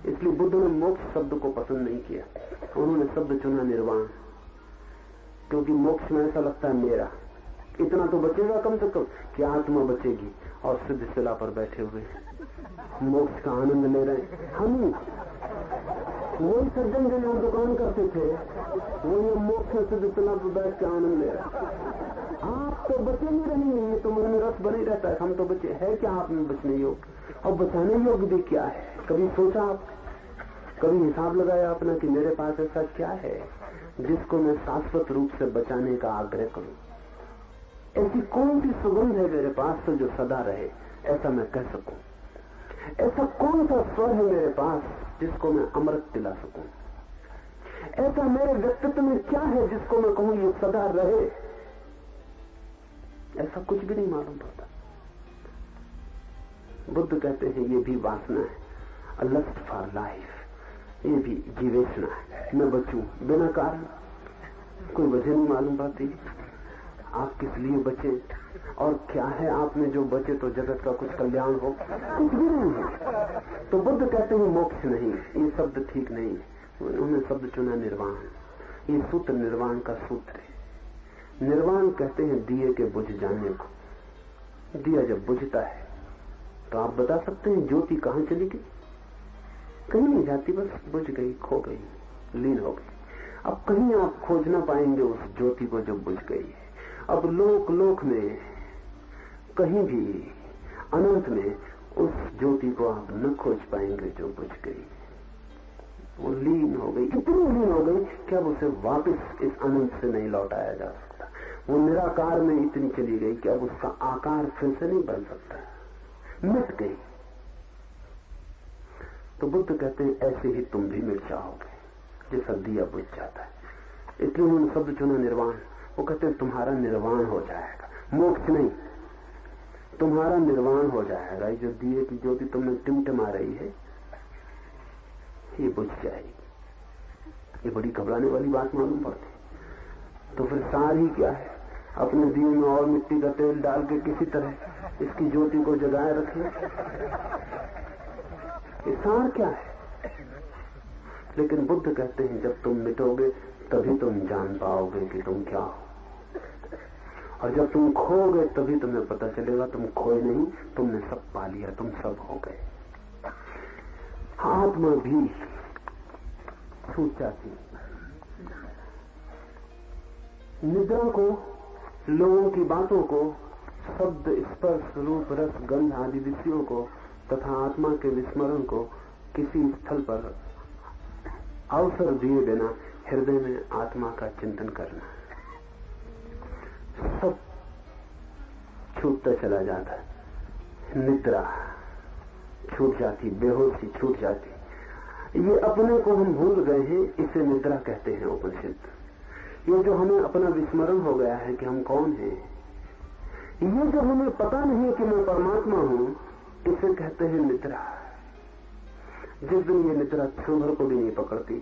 इसलिए बुद्ध ने मोक्ष शब्द को पसंद नहीं किया, उन्होंने शब्द चुना निर्वाण, क्योंकि मोक्ष में ऐसा लगता है मेरा इतना तो बचेगा कम से कम कि आत्मा बचेगी। और सिद्ध शिला पर बैठे हुए मोक्ष का आनंद ले रहे हैं हम ही। वही सज्जन जो यहाँ दुकान करते थे वो ये मोक्ष सिद्ध शिला पर बैठ के आनंद ले रहे। आप तो बचे नहीं रहेंगे, ये तो मन में रस बने रहता है, हम तो बचे है क्या आप में बचने योग्य, और बचाने योग्य भी क्या है। कभी सोचा आप, कभी हिसाब लगाया अपना कि मेरे पास ऐसा क्या है जिसको मैं शाश्वत रूप से बचाने का आग्रह करूं। ऐसी कौन सी सुगंध है मेरे पास तो जो सदा रहे, ऐसा मैं कह सकूं। ऐसा कौन सा स्वर है मेरे पास जिसको मैं अमृत दिला सकूं। ऐसा मेरे व्यक्तित्व में क्या है जिसको मैं कहूं ये सदा रहे। ऐसा कुछ भी नहीं मालूम पड़ता। बुद्ध कहते हैं ये भी वासना है, अ लस्ट फॉर लाइफ, ये भी जीवेशना है। मैं बचूं बिना कारण, कोई वजह नहीं मालूम पड़ती। आप किस लिए बचे और क्या है आप में जो बचे तो जगत का कुछ कल्याण हो, कुछ भी नहीं है। तो बुद्ध कहते हैं मोक्ष नहीं, ये शब्द ठीक नहीं है। उन्होंने शब्द चुना निर्वाण। ये सूत्र निर्वाण का सूत्र है। निर्वाण कहते हैं दिए के बुझ जाने को। दिया जब बुझता है तो आप बता सकते हैं ज्योति कहां चली गई? कहीं नहीं जाती, बस बुझ गई, खो गई, लीन हो गई। अब कहीं आप खोज ना पाएंगे उस ज्योति को जो बुझ गई है। अब लोक लोक में कहीं भी अनंत में उस ज्योति को आप न खोज पाएंगे जो बुझ गई। वो लीन हो गई, इतनी लीन हो गई कि अब उसे वापस इस अनंत से नहीं लौटाया जा सकता। वो निराकार में इतनी चली गई कि अब उसका आकार फिर से नहीं बन सकता, मिट गई। तो बुद्ध कहते हैं ऐसे ही तुम भी मिट जाओगे जैसा दिया बुझ जाता है। इसलिए उन्होंने शब्द चुना निर्वाण। वो कहते हैं तुम्हारा निर्वाण हो जाएगा, मोक्ष नहीं, तुम्हारा निर्वाण हो जाएगा। ये जो दिए की ज्योति तुमने टिमटिमा रही है ये बुझ जाएगी। ये बड़ी घबराने वाली बात मालूम पड़ती। तो फिर सार ही क्या है? अपने दिए में और मिट्टी का तेल डाल के किसी तरह इसकी ज्योति को जगाए रखें। ये सार क्या है? लेकिन बुद्ध कहते हैं जब तुम मिटोगे तभी तुम जान पाओगे कि तुम क्या हो। और जब तुम खो गए तभी तुम्हें पता चलेगा तुम खोए नहीं, तुमने सब पा लिया, तुम सब हो गए। आत्मा भी छूट जाती। निद्रा को, लोगों की बातों को, शब्द, स्पर्श, रूप, रस, गंध आदि विषयों को तथा आत्मा के विस्मरण को किसी स्थल पर अवसर दिए बिना हृदय में आत्मा का चिंतन करना, सब छूटता चला जाता है। निद्रा छूट जाती, बेहोशी छूट जाती। ये अपने को हम भूल गए हैं, इसे निद्रा कहते हैं उपनिषद। ये जो हमें अपना विस्मरण हो गया है कि हम कौन हैं, ये जो हमें पता नहीं कि मैं परमात्मा हूं, इसे कहते हैं निद्रा। जिस दिन ये निद्रा क्षण भर को भी नहीं पकड़ती,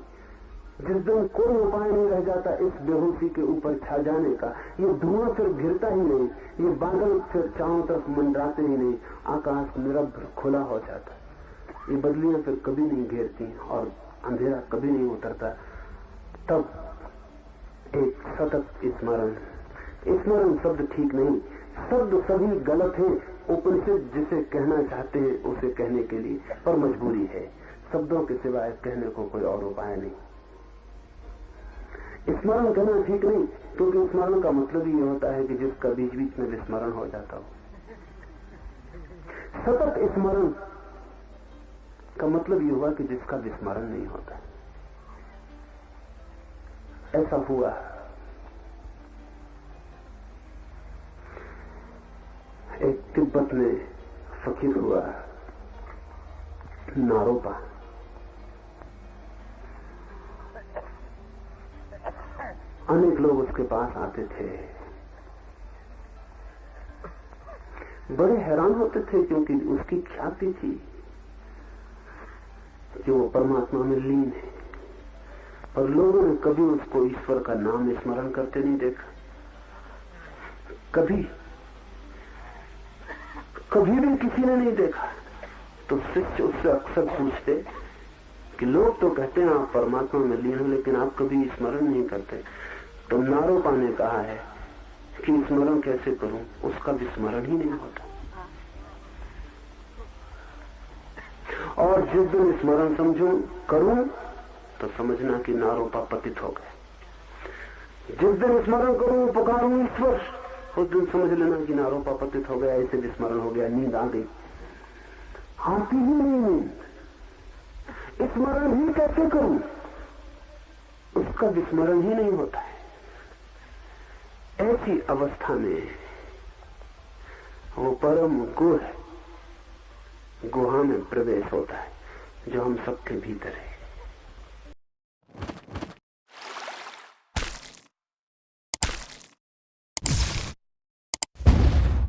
जिस दिन कोई उपाय नहीं रह जाता इस बेहोशी के ऊपर छा जाने का, ये धुआं फिर घिरता ही नहीं, ये बादल फिर चारों तरफ मंडराते ही नहीं, आकाश निरभ्र खुला हो जाता, ये बदलियां फिर कभी नहीं घेरती और अंधेरा कभी नहीं उतरता, तब एक सतत स्मरण। स्मरण शब्द ठीक नहीं, शब्द सभी गलत है। उपनिषद जिसे कहना चाहते हैं उसे कहने के लिए, पर मजबूरी है, शब्दों के सिवाय कहने को कोई और उपाय नहीं। स्मरण कहना ठीक नहीं, क्योंकि स्मरण का मतलब ये होता है कि जिसका बीच बीच में विस्मरण हो जाता हो। सतत स्मरण का मतलब ये हुआ कि जिसका विस्मरण नहीं होता। ऐसा हुआ एक तिब्बत में फकीर हुआ नारोपा। अनेक लोग उसके पास आते थे, बड़े हैरान होते थे क्योंकि उसकी ख्याति थी कि वो परमात्मा में लीन है, और लोगों ने कभी उसको ईश्वर का नाम स्मरण करते नहीं देखा। कभी भी किसी ने नहीं देखा। तो शिष्य उससे अक्सर पूछते कि लोग तो कहते हैं आप परमात्मा में लीन हो, लेकिन आप कभी स्मरण नहीं करते। तो नारोपा ने कहा है कि स्मरण कैसे करूं, उसका विस्मरण ही नहीं होता। और जिस दिन स्मरण समझूं करूं तो समझना कि नारोपा पतित हो गए। जिस दिन स्मरण करूं पुकारूं ईश्वर, उस दिन समझ लेना कि नारोपा पतित हो गया, ऐसे विस्मरण हो गया, नींद आ गई। आती ही नहीं नींद, स्मरण ही कैसे करूं, उसका विस्मरण ही नहीं होता है। ऐसी अवस्था में वो परम गुह गुहा में प्रवेश होता है जो हम सबके भीतर है।